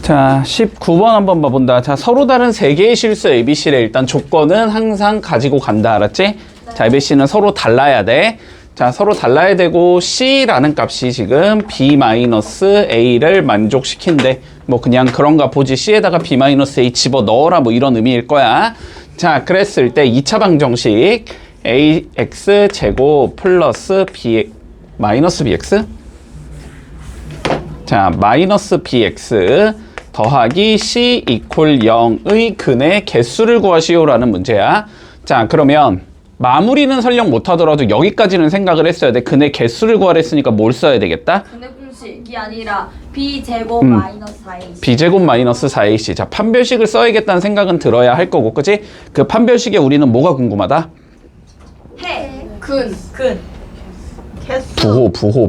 자, 19번 한번 봐본다. 자, 서로 다른 세 개의 실수 ABC래. 일단 조건은 항상 가지고 간다. 알았지? 네. 자, ABC는 서로 달라야 돼. 자, 서로 달라야 되고 C라는 값이 지금 B-A를 만족시킨대. 뭐 그냥 그런가 보지. C에다가 B-A 집어넣어라 뭐 이런 의미일 거야. 자, 그랬을 때 2차 방정식 AX 제곱 플러스 B 마이너스 BX 자, 마이너스 BX 더하기 C 이퀄 0의 근의 개수를 구하시오라는 문제야. 자, 그러면 마무리는 설령 못하더라도 여기까지는 생각을 했어야 돼. 근의 개수를 구하랬으니까 뭘 써야 되겠다? 근의 공식이 아니라 B제곱 마이너스 4AC. B제곱 마이너스 4AC. 자, 판별식을 써야겠다는 생각은 들어야 할 거고, 그치? 그 판별식에 우리는 뭐가 궁금하다? 근.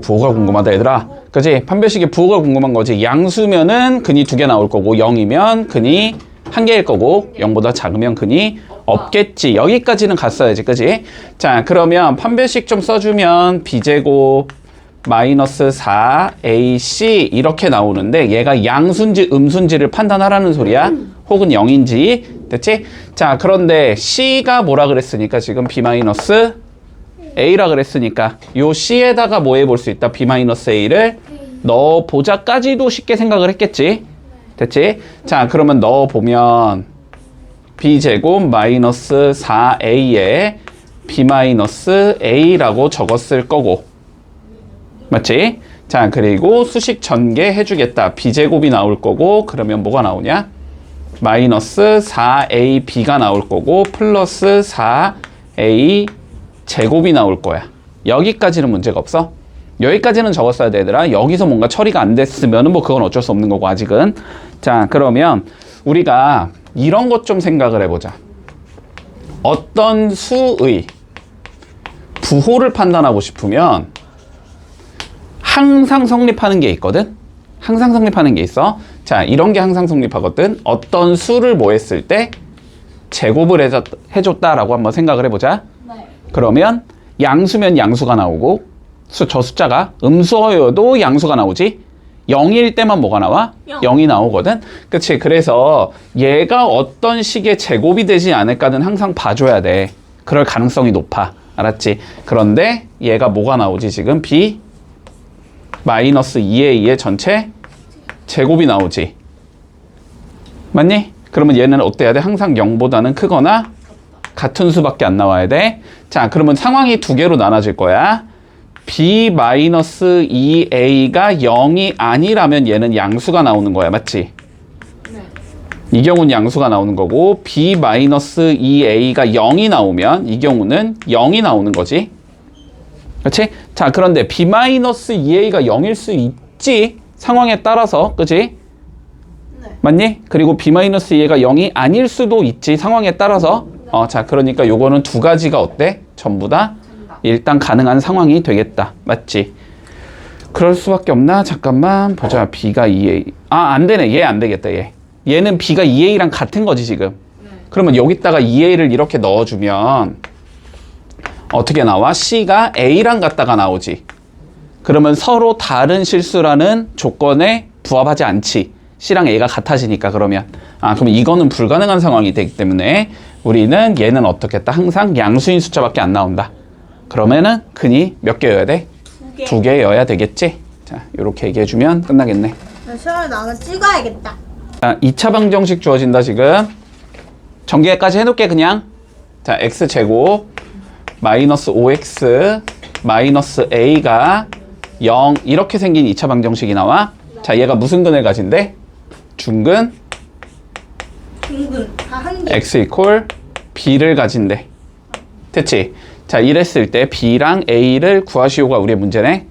부호가 궁금하다, 얘들아. 그치? 판별식의 부호가 궁금한 거지. 양수면은 근이 2개 나올 거고, 0이면 근이 1개일 거고, 0보다 작으면 근이 없겠지. 여기까지는 갔어야지, 그치? 자, 그러면 판별식 좀 써주면 B제곱 마이너스 4AC 이렇게 나오는데 얘가 양수인지 음수인지를 판단하라는 소리야. 혹은 0인지. 됐지? 자, 그런데 C가 뭐라 그랬으니까 지금 B 마이너스 A라 그랬으니까 요 C에다가 뭐 해볼 수 있다? B-A를 넣어보자까지도 쉽게 생각을 했겠지. 됐지? 자, 그러면 넣어보면 B제곱 마이너스 4A에 B-A라고 적었을 거고. 맞지? 자, 그리고 수식 전개 해주겠다. B제곱이 나올 거고, 그러면 뭐가 나오냐? 마이너스 4AB가 나올 거고, 플러스 4A 제곱이 나올 거야. 여기까지는 문제가 없어. 여기까지는 적었어야 돼, 얘들아. 여기서 뭔가 처리가 안 됐으면 뭐 그건 어쩔 수 없는 거고, 아직은. 자, 그러면 우리가 이런 것 좀 생각을 해보자. 어떤 수의 부호를 판단하고 싶으면 항상 성립하는 게 있거든? 항상 성립하는 게 있어. 자, 이런 게 항상 성립하거든. 어떤 수를 뭐 했을 때 제곱을 해줬다라고 한번 생각을 해보자. 네. 그러면 양수면 양수가 나오고 저 숫자가 음수여도 양수가 나오지. 0일 때만 뭐가 나와? 0이 나오거든. 그치? 그래서 얘가 어떤 식의 제곱이 되지 않을까는 항상 봐줘야 돼. 그럴 가능성이 높아. 알았지? 그런데 얘가 뭐가 나오지 지금? B 마이너스 2A의 전체 제곱이 나오지. 맞니? 그러면 얘는 어때야 돼? 항상 0보다는 크거나 같은 수밖에 안 나와야 돼. 자, 그러면 상황이 두 개로 나눠질 거야. B-2A가 0이 아니라면 얘는 양수가 나오는 거야. 맞지? 네. 이 경우는 양수가 나오는 거고 B-2A가 0이 나오면 이 경우는 0이 나오는 거지. 그렇지? 자, 그런데 B-2A가 0일 수 있지. 상황에 따라서. 그치? 네. 맞니? 그리고 B-2A가 0이 아닐 수도 있지. 상황에 따라서. 자, 그러니까 요거는 두 가지가 어때? 전부 다 일단 가능한 상황이 되겠다. 맞지? 그럴 수밖에 없나? 잠깐만 보자. B가 2A. 안 되네. 얘 안 되겠다. 얘는 B가 2A랑 같은 거지 지금. 그러면 여기다가 2A를 이렇게 넣어주면 어떻게 나와? C가 A랑 같다가 나오지. 그러면 서로 다른 실수라는 조건에 부합하지 않지. C랑 A가 같아지니까 그러면. 그럼 이거는 불가능한 상황이 되기 때문에 우리는 얘는 어떻게 했다? 항상 양수인 숫자밖에 안 나온다. 그러면은 근이 몇 개여야 돼? 두 개여야 되겠지? 자, 요렇게 얘기해주면 끝나겠네. 시험을 나는 찍어야겠다. 자, 2차 방정식 주어진다 지금. 전개까지 해놓을게 그냥. 자, x제곱 마이너스 5x 마이너스 a가 0 이렇게 생긴 2차 방정식이 나와. 자, 얘가 무슨 근을 가진대? 중근 중근 다 한 개. x 이퀄 b를 가진대. 됐지? 자, 이랬을 때 b랑 a를 구하시오가 우리의 문제네. 네.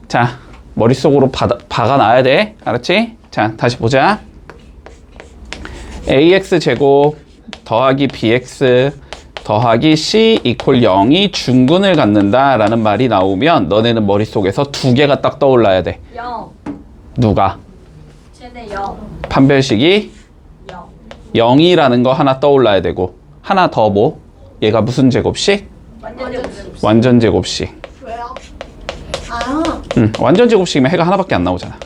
자, 머릿속으로 박아놔야 돼. 알았지? 자, 다시 보자. ax제곱 더하기 bx 더하기 c 이퀄 0이 중근을 갖는다라는 말이 나오면 너네는 머릿속에서 두 개가 딱 떠올라야 돼. 0. 누가? 최대 0. 판별식이 0. 0이라는 거 하나 떠올라야 되고 하나 더 뭐? 얘가 무슨 제곱식? 완전 제곱식. 왜요? 완전 제곱식이면 해가 하나밖에 안 나오잖아.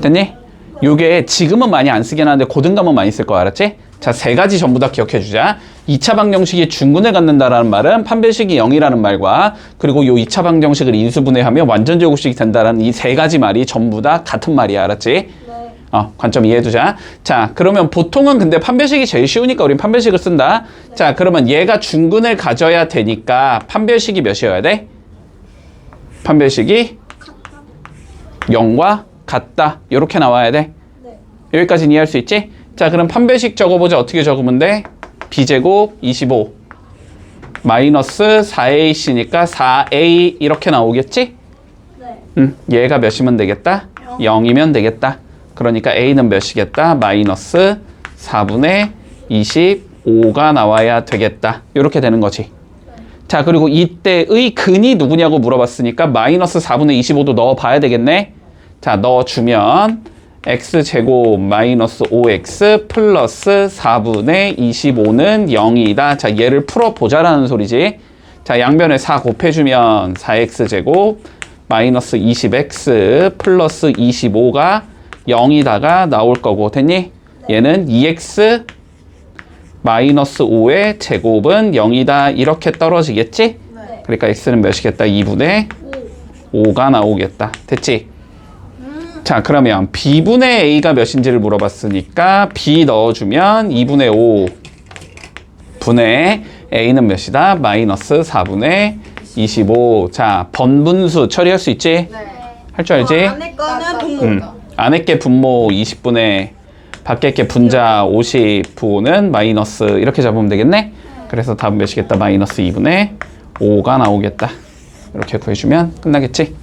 됐니? 요게 지금은 많이 안 쓰긴 하는데 고등감은 많이 쓸 거 알았지? 자, 세 가지 전부 다 기억해 주자. 2차 방정식이 중근을 갖는다라는 말은 판별식이 0이라는 말과 그리고 요 2차 방정식을 인수분해하면 완전 제곱식이 된다라는 이 세 가지 말이 전부 다 같은 말이야. 알았지? 네. 관점 이해해 두자. 자, 그러면 보통은 근데 판별식이 제일 쉬우니까 우린 판별식을 쓴다. 자, 그러면 얘가 중근을 가져야 되니까 판별식이 몇이어야 돼? 판별식이 0과 같다. 요렇게 나와야 돼. 네. 여기까지는 이해할 수 있지? 자, 그럼 판별식 적어보자. 어떻게 적으면 돼? b제곱 25 마이너스 4ac니까 4a 이렇게 나오겠지? 네. 얘가 몇이면 되겠다? 0이면 되겠다. 그러니까 a는 몇이겠다? 마이너스 4분의 25가 나와야 되겠다. 이렇게 되는 거지. 자, 그리고 이때의 근이 누구냐고 물어봤으니까 마이너스 4분의 25도 넣어봐야 되겠네. 자, 넣어주면 x제곱 마이너스 5x 플러스 4분의 25는 0이다. 자, 얘를 풀어보자라는 소리지. 자, 양변에 4 곱해주면 4x제곱 마이너스 20x 플러스 25가 0이다가 나올 거고. 됐니? 얘는 2x 마이너스 5의 제곱은 0이다. 이렇게 떨어지겠지? 네. 그러니까 x는 몇이겠다? 2분의 5가 나오겠다. 됐지? 자, 그러면 b분의 a가 몇인지를 물어봤으니까 b 넣어주면 2분의 5 분의 a는 몇이다? 마이너스 4분의 25. 자, 번분수 처리할 수 있지? 네. 할 줄 알지? 안에 거는 분모. 안에 게 분모 20분의 밖에 게 분자 50 부호는 마이너스 이렇게 잡으면 되겠네? 그래서 답은 몇이겠다? 마이너스 2분의 5가 나오겠다. 이렇게 구해주면 끝나겠지?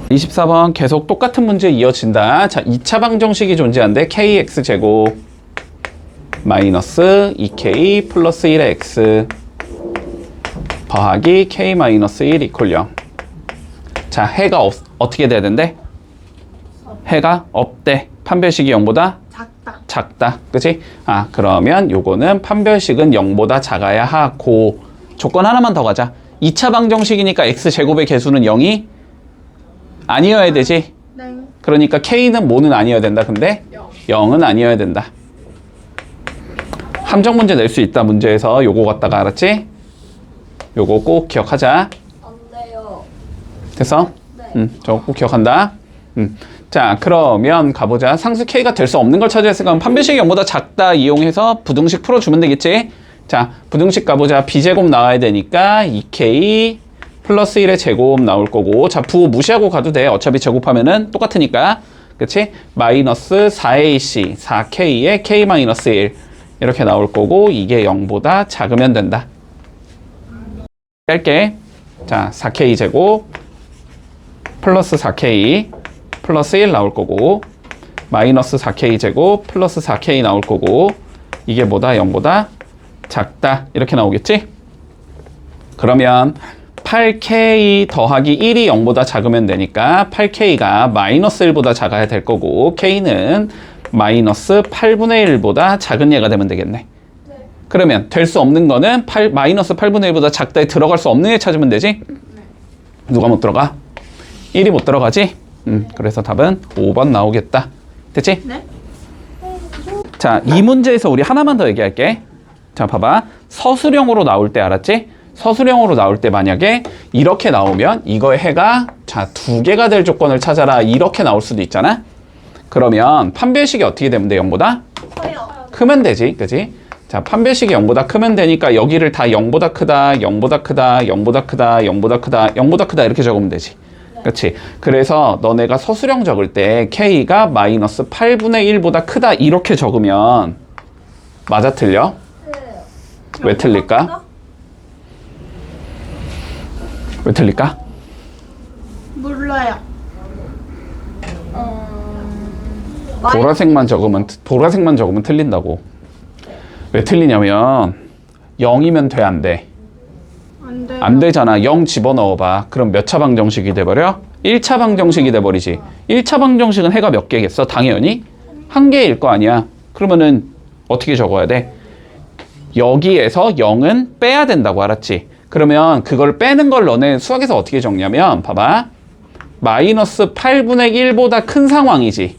24번 계속 똑같은 문제 이어진다. 자, 2차 방정식이 존재한데 kx제곱 마이너스 2k 플러스 1의 x 더하기 k 마이너스 1 이퀄 0. 자, 해가 어떻게 돼야 된대? 해가 없대. 판별식이 0보다 작다. 그치? 그러면 요거는 판별식은 0보다 작아야 하고 조건 하나만 더 가자. 2차 방정식이니까 x제곱의 개수는 0이 아니어야 되지? 네. 그러니까 k는 뭐는 아니어야 된다. 근데 0은 아니어야 된다. 함정 문제 낼 수 있다. 문제에서 요거 갖다가 알았지? 요거 꼭 기억하자. 안 돼요. 됐어? 네. 저거 꼭 기억한다. 자, 그러면 가보자. 상수 k가 될 수 없는 걸 찾아냈으니까 판별식이 0보다 작다 이용해서 부등식 풀어주면 되겠지? 자, 부등식 가보자. b제곱 나와야 되니까 2k 플러스 1의 제곱 나올 거고, 자, 부호 무시하고 가도 돼. 어차피 제곱하면은 똑같으니까. 그치? 마이너스 4ac, 4k에 k 마이너스 1 이렇게 나올 거고, 이게 0보다 작으면 된다. 뺄게. 자, 4k 제곱 플러스 4k 플러스 1 나올 거고, 마이너스 4k 제곱 플러스 4k 나올 거고, 이게 뭐다? 0보다 작다. 이렇게 나오겠지? 그러면 8k 더하기 1이 0보다 작으면 되니까 8k가 마이너스 1보다 작아야 될 거고, k는 마이너스 8분의 1보다 작은 얘가 되면 되겠네. 그러면 될 수 없는 거는 마이너스 8분의 1보다 작다에 들어갈 수 없는 애 찾으면 되지? 누가 못 들어가? 1이 못 들어가지? 그래서 답은 5번 나오겠다. 됐지? 네. 자, 이 문제에서 우리 하나만 더 얘기할게. 자, 봐봐. 서술형으로 나올 때 알았지? 서술형으로 나올 때 만약에 이렇게 나오면 이거의 해가 자, 2개가 될 조건을 찾아라. 이렇게 나올 수도 있잖아? 그러면 판별식이 어떻게 되면 돼? 0보다? 커요. 크면 되지. 그지? 자, 판별식이 0보다 크면 되니까 여기를 다 0보다 크다, 0보다 크다, 0보다 크다, 0보다 크다, 0보다 크다 이렇게 적으면 되지. 그렇지? 그래서 너네가 서술형 적을 때 k가 마이너스 8분의 1보다 크다 이렇게 적으면 맞아 틀려? 왜 틀릴까? 왜 틀릴까? 몰라요. 보라색만 적으면 틀린다고. 왜 틀리냐면 0이면 돼, 안 돼? 안 돼요. 안 되잖아. 0 집어넣어봐. 그럼 몇 차 방정식이 돼버려? 1차 방정식이 돼버리지. 1차 방정식은 해가 몇 개겠어? 당연히 한 개일 거 아니야. 그러면은 어떻게 적어야 돼? 여기에서 0은 빼야 된다고, 알았지? 그러면 그걸 빼는 걸 너네 수학에서 어떻게 적냐면 봐봐. 마이너스 8분의 1보다 큰 상황이지.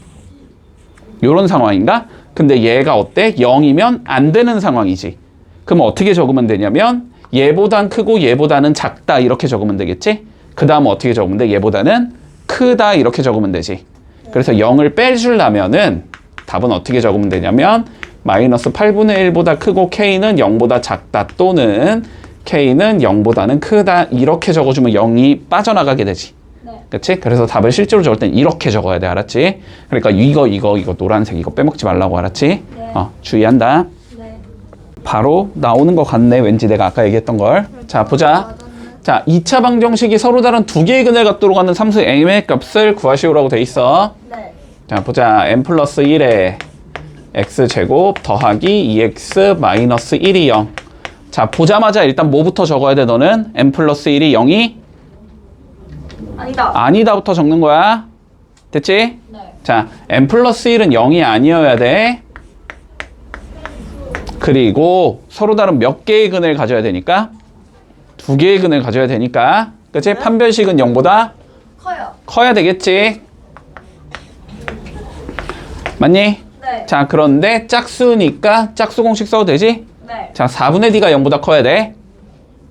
요런 상황인가? 근데 얘가 어때? 0이면 안 되는 상황이지. 그럼 어떻게 적으면 되냐면 얘보단 크고 얘보다는 작다 이렇게 적으면 되겠지? 그 다음 어떻게 적으면 돼? 얘보다는 크다 이렇게 적으면 되지. 그래서 0을 빼주려면은 답은 어떻게 적으면 되냐면 마이너스 8분의 1보다 크고 K는 0보다 작다 또는 K는 0보다는 크다 이렇게 적어주면 0이 빠져나가게 되지. 네. 그치? 그래서 답을 실제로 적을 땐 이렇게 적어야 돼. 알았지? 그러니까 이거 노란색 이거 빼먹지 말라고. 알았지? 네. 주의한다. 네. 바로 나오는 것 같네. 왠지 내가 아까 얘기했던 걸. 자, 보자. 자, 2차 방정식이 서로 다른 두 개의 근을 각도로 가는 삼수 m의 값을 구하시오라고 돼 있어. 네. 자, 보자. m 플러스 1에 x제곱 더하기 2x 마이너스 1이 0. 자, 보자마자 일단 뭐부터 적어야 돼, 너는? m 플러스 1이 0이? 아니다. 아니다부터 적는 거야. 됐지? 네. 자, m 플러스 1은 0이 아니어야 돼. 그리고 서로 다른 몇 개의 근을 가져야 되니까? 두 개의 근을 가져야 되니까. 그치? 판별식은 0보다 커요. 커야 되겠지. 맞니? 네. 자, 그런데 짝수니까 짝수 공식 써도 되지? 네. 자, 4분의 d가 0보다 커야 돼.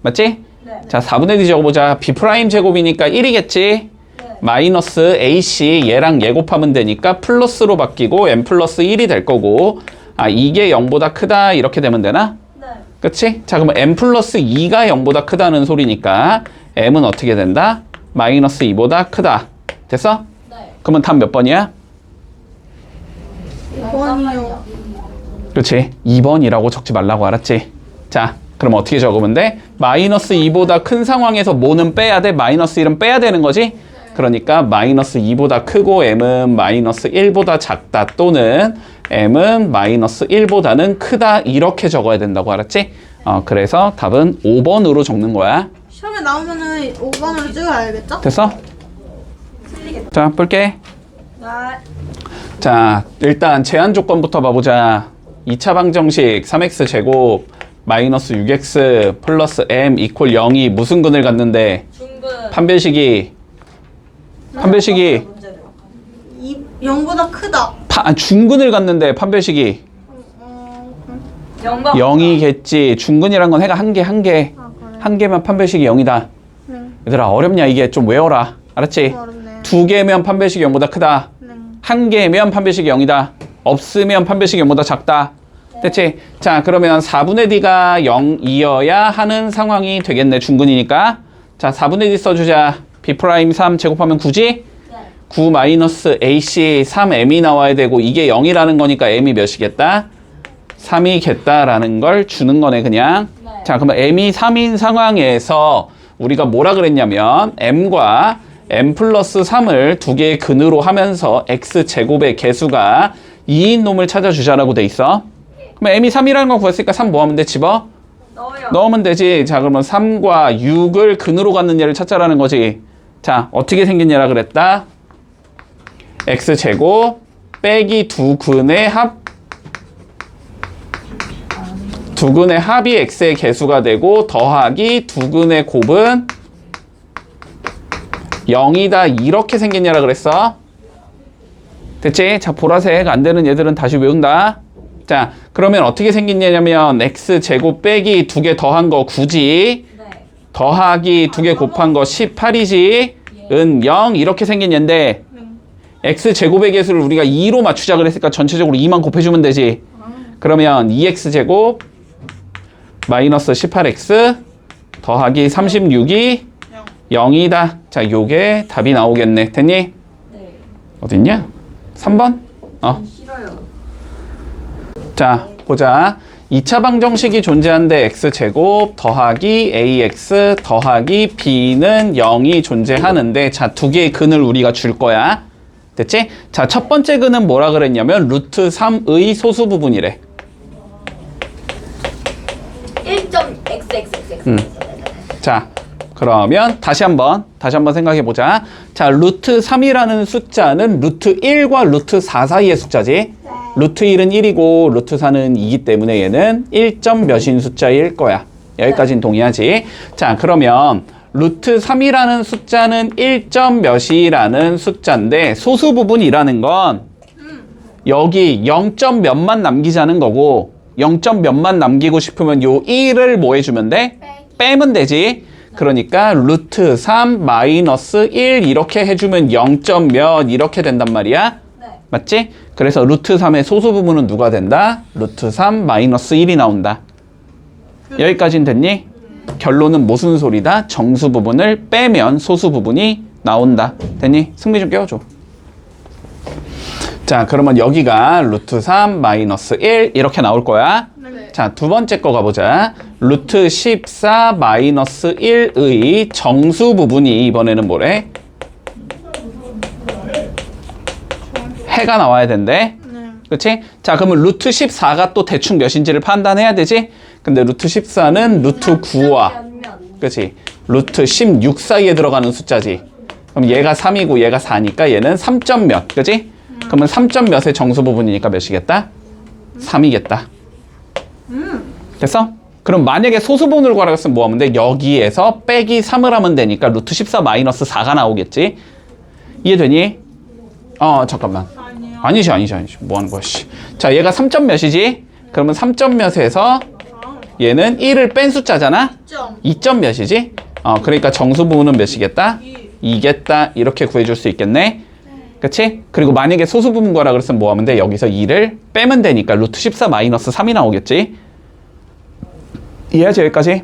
맞지? 네. 자, 4분의 d 적어보자. b 프라임 제곱이니까 1이겠지? 네. 마이너스 ac 얘랑 얘 곱하면 되니까 플러스로 바뀌고 m 플러스 1이 될 거고, 아, 이게 0보다 크다 이렇게 되면 되나? 네. 그치? 자, 그러면 m 플러스 2가 0보다 크다는 소리니까 m은 어떻게 된다? 마이너스 2보다 크다. 됐어? 네. 그러면 답 몇 번이야? 2번이요. 그렇지. 2번이라고 적지 말라고. 알았지? 자, 그럼 어떻게 적으면 돼? 마이너스 2보다 큰 상황에서 뭐는 빼야 돼? 마이너스 1은 빼야 되는 거지? 그러니까 마이너스 2보다 크고 m은 마이너스 1보다 작다 또는 m은 마이너스 1보다는 크다 이렇게 적어야 된다고. 알았지? 그래서 답은 5번으로 적는 거야. 시험에 나오면은 5번으로 찍어야겠죠? 됐어? 틀리겠다. 자, 볼게. 네. 자, 일단 제한 조건부터 봐보자. 2차 방정식 3x 제곱 마이너스 6x 플러스 m 이퀄 0이 무슨 근을 갖는데 중근. 판별식이 문제래요. 0보다 크다. 중근을 갖는데 판별식이 영과 0이겠지. 중근이란 건 해가 한 개. 아, 그래. 한 개면 판별식이 0이다. 네. 얘들아, 어렵냐? 이게 좀 외워라. 알았지? 어렵네요. 두 개면 판별식이 0보다 크다. 네. 한 개면 판별식이 0이다. 없으면 판별식이 0보다 작다. 됐지? 자, 그러면 4분의 d가 0이어야 하는 상황이 되겠네. 중근이니까. 자, 4분의 d 써주자. b 프라임 3 제곱하면 9지? 네. 9 마이너스 ac 3m이 나와야 되고 이게 0이라는 거니까 m이 몇이겠다? 3이겠다라는 걸 주는 거네, 그냥. 네. 자, 그러면 m이 3인 상황에서 우리가 뭐라 그랬냐면 m과 m 플러스 3을 두 개의 근으로 하면서 x제곱의 개수가 2인 놈을 찾아주자라고 돼 있어. 그럼 m이 3이라는 거 구했으니까 3 뭐 하면 돼? 집어? 넣어요. 넣으면 되지. 자, 그러면 3과 6을 근으로 갖는 얘를 찾자라는 거지. 자, 어떻게 생긴 얘라 그랬다? x제곱 빼기 두 근의 합. 두 근의 합이 x의 개수가 되고 더하기 두 근의 곱은 0이다 이렇게 생긴 얘라 그랬어. 됐지? 자, 보라색 안 되는 얘들은 다시 외운다. 자, 그러면 어떻게 생긴 얘냐면 x제곱 빼기 두 개 더한 거 9지 네. 더하기 두 개 곱한 거 18이지 은 0 이렇게 생긴 얘인데 x제곱의 개수를 우리가 2로 맞추자 그랬으니까 전체적으로 2만 곱해주면 되지. 그러면 2x제곱 마이너스 18x 더하기 36이 0이다. 자, 요게 답이 나오겠네. 됐니? 네. 어딨냐? 3번? 싫어요. 자, 보자. 2차 방정식이 존재하는데 x제곱 더하기 ax 더하기 b는 0이 존재하는데 자, 두 개의 근을 우리가 줄 거야. 됐지? 자, 첫 번째 근은 뭐라 그랬냐면 루트 3의 소수 부분이래. 1.xxx. 자, 그러면 다시 한번 생각해 보자. 자, 루트 3이라는 숫자는 루트 1과 루트 4 사이의 숫자지. 루트 1은 1이고 루트 4는 2이기 때문에 얘는 1점 몇인 숫자일 거야. 여기까지는 동의하지. 자, 그러면 루트 3이라는 숫자는 1점 몇이라는 숫자인데 소수 부분이라는 건 여기 0점 몇만 남기자는 거고 0점 몇만 남기고 싶으면 요 1을 뭐 해주면 돼? 빼면 되지. 그러니까 루트 3 마이너스 1 이렇게 해주면 0점 몇 이렇게 된단 말이야. 네. 맞지? 그래서 루트 3의 소수 부분은 누가 된다? 루트 3 마이너스 1이 나온다. 여기까지는 됐니? 결론은 무슨 소리다? 정수 부분을 빼면 소수 부분이 나온다. 됐니? 승미 좀 깨워줘. 자, 그러면 여기가 루트 3 마이너스 1 이렇게 나올 거야. 네. 자, 두 번째 거 가보자. 루트 14 마이너스 1의 정수 부분이 이번에는 뭐래? 해가 나와야 된대. 네. 그치? 자, 그러면 루트 14가 또 대충 몇인지를 판단해야 되지? 근데 루트 14는 루트 9와 그치? 루트 16 사이에 들어가는 숫자지. 그럼 얘가 3이고 얘가 4니까 얘는 3점 몇, 그치? 그러면 3점 몇의 정수 부분이니까 몇이겠다? 3이겠다. 됐어? 그럼 만약에 소수 부분을 구하라고 했으면 뭐 하면 돼? 여기에서 빼기 3을 하면 되니까 루트 14 마이너스 4가 나오겠지? 이해되니? 잠깐만. 아니요. 아니지. 뭐 하는 거야, 씨. 자, 얘가 3점 몇이지? 그러면 3점 몇에서 얘는 1을 뺀 숫자잖아? 2점 몇이지? 그러니까 정수 부분은 몇이겠다? 2겠다. 이렇게 구해줄 수 있겠네? 그치? 그리고 만약에 소수 부분 구하라 그랬으면 뭐 하면 돼? 여기서 2를 빼면 되니까 루트 14 마이너스 3이 나오겠지? 이해하지, 여기까지?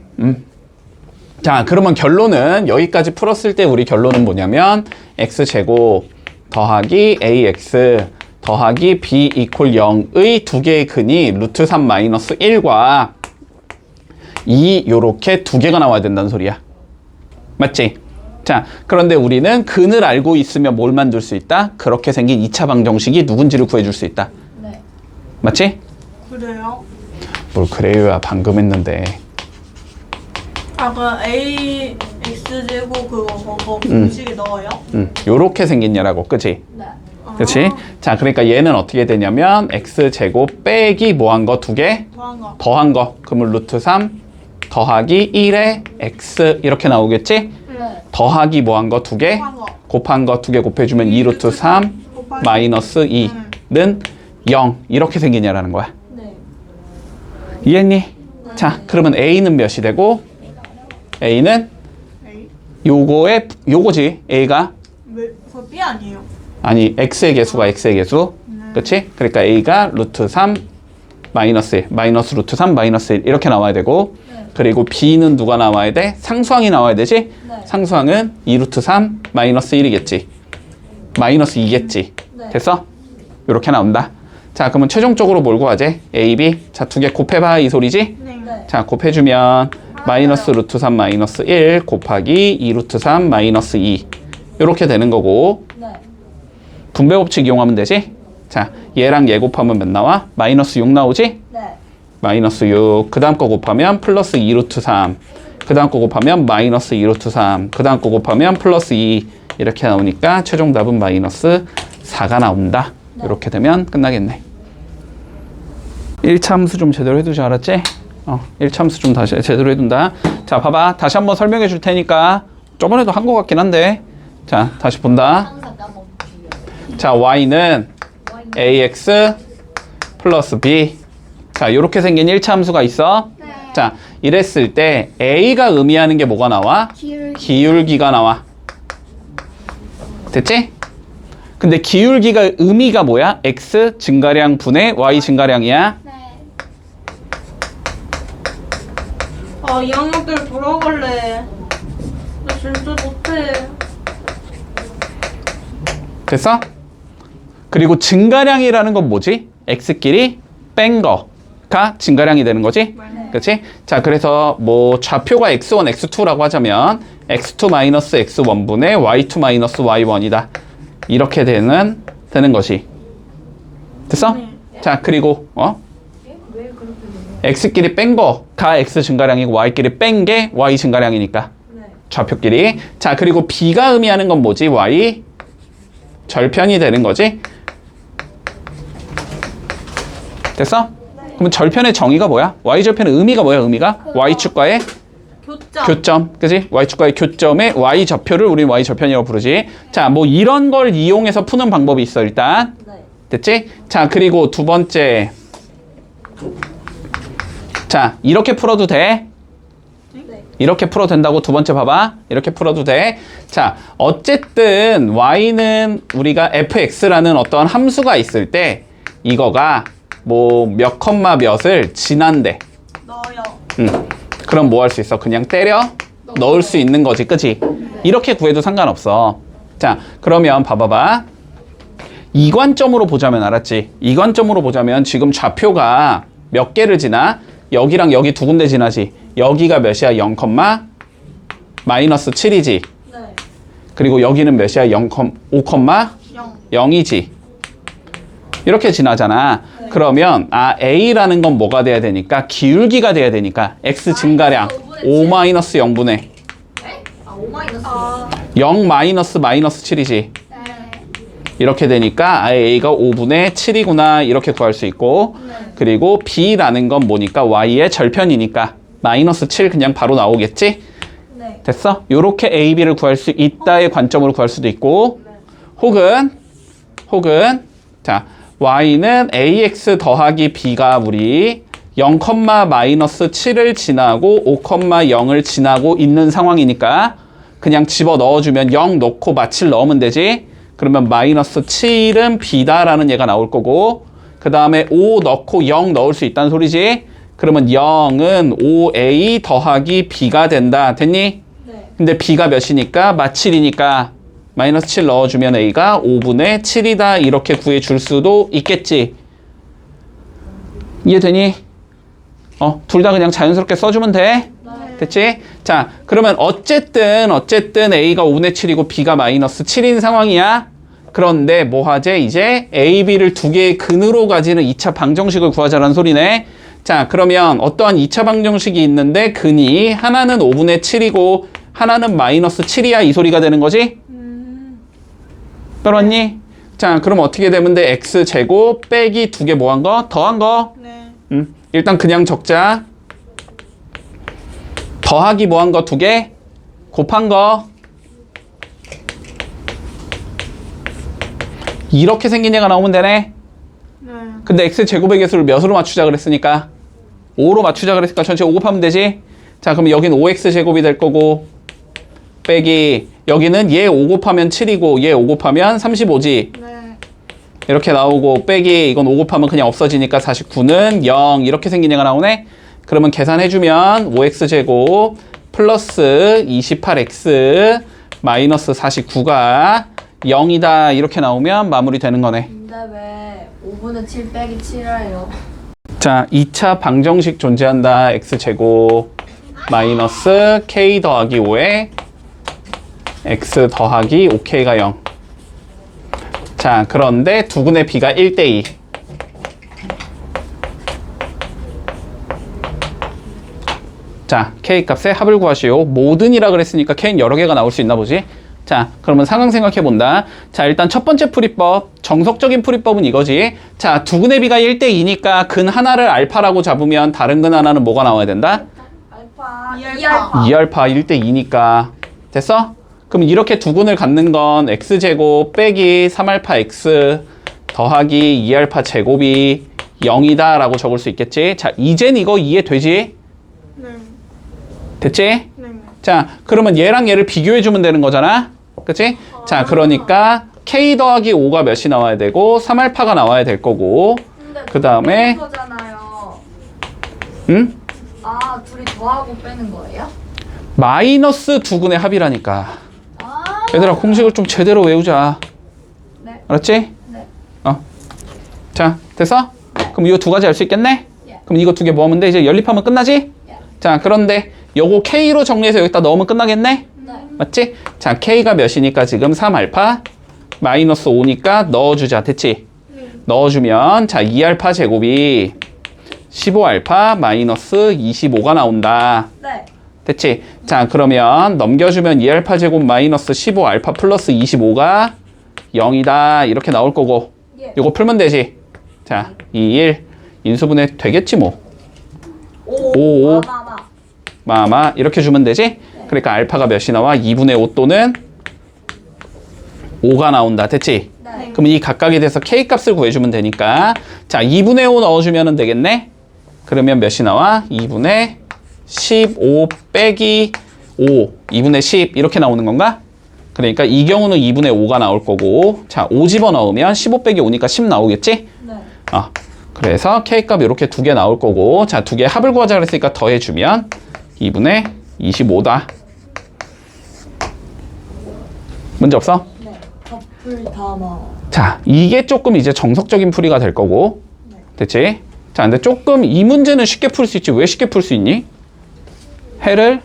자, 그러면 결론은 여기까지 풀었을 때 우리 결론은 뭐냐면 x제곱 더하기 ax 더하기 b 이퀄 0의 두 개의 근이 루트 3 마이너스 1과 2 요렇게 두 개가 나와야 된다는 소리야. 맞지? 자, 그런데 우리는 근을 알고 있으면 뭘 만들 수 있다? 그렇게 생긴 2차 방정식이 누군지를 구해줄 수 있다. 네. 맞지? 그래요? 뭘 그래요야, 방금 했는데. 그 A X제곱 그거 공식에 넣어요? 요렇게 생겼냐라고, 그치? 네. 그치? 자, 그러니까 얘는 어떻게 되냐면 x제곱 빼기 뭐 한 거? 두 개? 더한 거. 더한 거. 그러면 루트 3 더하기 1에 x 이렇게 나오겠지? 네. 더하기 뭐 한 거? 두 개? 곱한 거. 곱한 거 두 개 곱해주면 2 루트 3 곱하기 마이너스 2는 0 이렇게 생기냐라는 거야. 네. 이해했니? 자, 그러면 a는 몇이 되고 a는 A? 요거지. a가 왜? 그거 B 아니에요? 아니 x의 개수가 x의 개수. 그치? 그러니까 a가 루트 3 마이너스 1 마이너스 루트 3 마이너스 1 이렇게 나와야 되고 네. 그리고 b는 누가 나와야 돼? 상수항이 나와야 되지? 네. 상수항은 2 루트 3 마이너스 1이겠지. 마이너스 2겠지. 네. 됐어? 이렇게 나온다. 자, 그러면 최종적으로 뭘 구하지? a, b. 자, 두 개 곱해봐 이 소리지? 네. 네. 자, 곱해주면 마이너스 루트 3 마이너스 1 곱하기 2 루트 3 마이너스 2 이렇게 되는 거고 네. 분배 법칙 이용하면 되지? 자, 얘랑 얘 곱하면 몇 나와? 마이너스 6 나오지? 네. 마이너스 6. 그 다음 거 곱하면 플러스 2 루트 3. 그 다음 거 곱하면 마이너스 2 루트 3. 그 다음 거 곱하면 플러스 2. 이렇게 나오니까 최종 답은 마이너스 4가 나온다. 네. 이렇게 되면 끝나겠네. 1차 함수 좀 제대로 해두지 알았지? 1차 함수 좀 다시 제대로 해둔다. 자, 봐봐. 다시 한번 설명해 줄 테니까 저번에도 한 것 같긴 한데 자, 다시 본다. 항상 까먹기. 자, y는 ax 플러스 b. 자, 요렇게 생긴 1차 함수가 있어. 네. 자, 이랬을 때 a가 의미하는 게 뭐가 나와? 기울기가 나와. 됐지? 근데 기울기가 의미가 뭐야? x 증가량 분의 y 증가량이야. 네. 2학년 때 돌아갈래. 나 진짜 못해. 됐어? 그리고 증가량이라는 건 뭐지? x끼리 뺀 거가 증가량이 되는 거지? 네. 그치? 자, 그래서 뭐 좌표가 x1, x2라고 하자면 x2 x1분의 y2 y1이다. 이렇게 되는 것이. 됐어? 자, 그리고 x끼리 뺀 거가 x 증가량이고 y끼리 뺀 게 y 증가량이니까. 네. 좌표끼리. 자, 그리고 b가 의미하는 건 뭐지? y 절편이 되는 거지? 됐어? 그러면 절편의 정의가 뭐야? y절편의 의미가 뭐야? 의미가? y축과의 교점. 교점, 그지? y축과의 교점의 y좌표를 우리는 y절편이라고 부르지. 자, 뭐 이런 걸 이용해서 푸는 방법이 있어, 일단. 네. 됐지? 자, 그리고 두 번째. 자, 이렇게 풀어도 돼. 네. 이렇게 풀어도 된다고. 두 번째 봐봐. 이렇게 풀어도 돼. 자, 어쨌든 y는 우리가 fx라는 어떠한 함수가 있을 때 이거가 뭐 몇 컴마 몇을 지난대. 넣어요. 그럼 뭐 할 수 있어? 그냥 때려 넣을 수 있는 거지, 그치? 이렇게 구해도 상관없어. 자, 그러면 봐봐봐. 이관점으로 보자면 알았지? 이관점으로 보자면 지금 좌표가 몇 개를 지나? 여기랑 여기 두 군데 지나지. 여기가 몇이야? 0, 마이너스 7이지. 네. 그리고 여기는 몇이야? 5, 0이지. 이렇게 지나잖아. 네. 그러면 A라는 건 뭐가 돼야 되니까? 기울기가 돼야 되니까 X 증가량 5 마이너스 0분의 네? 아, 5 마이너스. 0 마이너스 7이지. 네. 이렇게 되니까 A가 5분의 7이구나 이렇게 구할 수 있고 네. 그리고 B라는 건 뭐니까 Y의 절편이니까 마이너스 7 그냥 바로 나오겠지? 네. 됐어? 요렇게 A, B를 구할 수 있다의 관점으로 구할 수도 있고 혹은 자 Y는 AX 더하기 B가 우리 0, 마이너스 7을 지나고 5, 0을 지나고 있는 상황이니까 그냥 집어 넣어주면 0 넣고 마칠 넣으면 되지. 그러면 마이너스 7은 B다라는 얘가 나올 거고 그 다음에 5 넣고 0 넣을 수 있다는 소리지. 그러면 0은 5A 더하기 B가 된다. 됐니? 네. 근데 B가 몇이니까? 마7이니까 마이너스 7 넣어주면 A가 5분의 7이다. 이렇게 구해줄 수도 있겠지. 이해되니? 둘 다 그냥 자연스럽게 써주면 돼. 됐지? 자, 그러면 어쨌든 A가 5분의 7이고 B가 마이너스 7인 상황이야. 그런데 뭐 하재? 이제 A, B를 두 개의 근으로 가지는 2차 방정식을 구하자라는 소리네. 자, 그러면 어떠한 2차 방정식이 있는데 근이 하나는 5분의 7이고 하나는 마이너스 7이야. 이 소리가 되는 거지? 떨었니? 자, 그럼 어떻게 되면 돼? X제곱 빼기 두 개 뭐 한 거? 더한 거? 네. 일단 그냥 적자. 더하기 뭐 한 거? 두 개? 곱한 거? 이렇게 생긴 얘가 나오면 되네. 네. 근데 X제곱의 개수를 몇으로 맞추자 그랬으니까 5로 맞추자 그랬으니까 전체 5 곱하면 되지. 자, 그럼 여기는 5X제곱이 될 거고 빼기 여기는 얘 5 곱하면 7이고 얘 5 곱하면 35지. 네. 이렇게 나오고 빼기 이건 5 곱하면 그냥 없어지니까 49는 0 이렇게 생긴 얘가 나오네. 그러면 계산해주면 5X제곱 플러스 28X 마이너스 49가 0이다 이렇게 나오면 마무리되는 거네. 근데 왜 5분의 7 빼기 7이에요? 자, 2차 방정식 존재한다. X제곱 마이너스 K 더하기 5에 X 더하기 5K가 0. 자, 그런데 두근의 B가 1대2. 자, K 값의 합을 구하시오. 모든이라 그랬으니까 K는 여러 개가 나올 수 있나 보지? 자, 그러면 상황 생각해 본다. 자, 일단 첫 번째 풀이법, 정석적인 풀이법은 이거지. 자, 두근의 B가 1대2니까 근 하나를 알파라고 잡으면 다른 근 하나는 뭐가 나와야 된다? 알파, 2알파. 2알파 1대2니까. 됐어? 그럼 이렇게 두 근을 갖는 건 X제곱 빼기 3알파 X 더하기 2알파 제곱이 0이다 라고 적을 수 있겠지? 자, 이젠 이거 이해되지? 네. 됐지? 네. 자, 그러면 얘랑 얘를 비교해주면 되는 거잖아? 그치? 자, 그러니까 K 더하기 5가 몇이 나와야 되고 3알파가 나와야 될 거고 근데 그 다음에 거잖아요. 응? 아, 둘이 더하고 빼는 거예요? 마이너스 두 근의 합이라니까. 아, 얘들아, 공식을 좀 제대로 외우자. 네. 알았지? 네. 자, 됐어? 그럼 이거 두 가지 알 수 있겠네? 예. 그럼 이거 두 개 모으면 돼? 이제 연립하면 끝나지? 예. 자, 그런데 요거 K로 정리해서 여기다 넣으면 끝나겠네? 네. 맞지? 자, K가 몇이니까 지금 3알파 마이너스 5니까 넣어주자. 됐지? 넣어주면 자, 2알파 제곱이 15알파 마이너스 25가 나온다. 네. 됐지? 자, 그러면 넘겨주면 2알파 제곱 마이너스 15알파 플러스 25가 0이다. 이렇게 나올 거고 예. 이거 풀면 되지? 자, 2, 1 인수분해 되겠지 뭐. 5. 오. 마마 이렇게 주면 되지? 그러니까 알파가 몇이 나와? 2분의 5 또는 5가 나온다. 됐지? 네. 그럼 이 각각에 대해서 K 값을 구해주면 되니까 자 2분의 5 넣어주면 되겠네? 그러면 몇이 나와? 2분의 15 빼기 5 2분의 10 이렇게 나오는 건가? 그러니까 이 경우는 2분의 5가 나올 거고 자 5 집어넣으면 15 빼기 5니까 10 나오겠지? 네. 그래서 K값 이렇게 두 개 나올 거고 자 두 개 합을 구하자 그랬으니까 더해주면 2분의 25다. 문제 없어? 네. 커플 담아. 자 이게 조금 이제 정석적인 풀이가 될 거고 됐지? 자 근데 조금 이 문제는 쉽게 풀 수 있지 왜 쉽게 풀 수 있니? 해를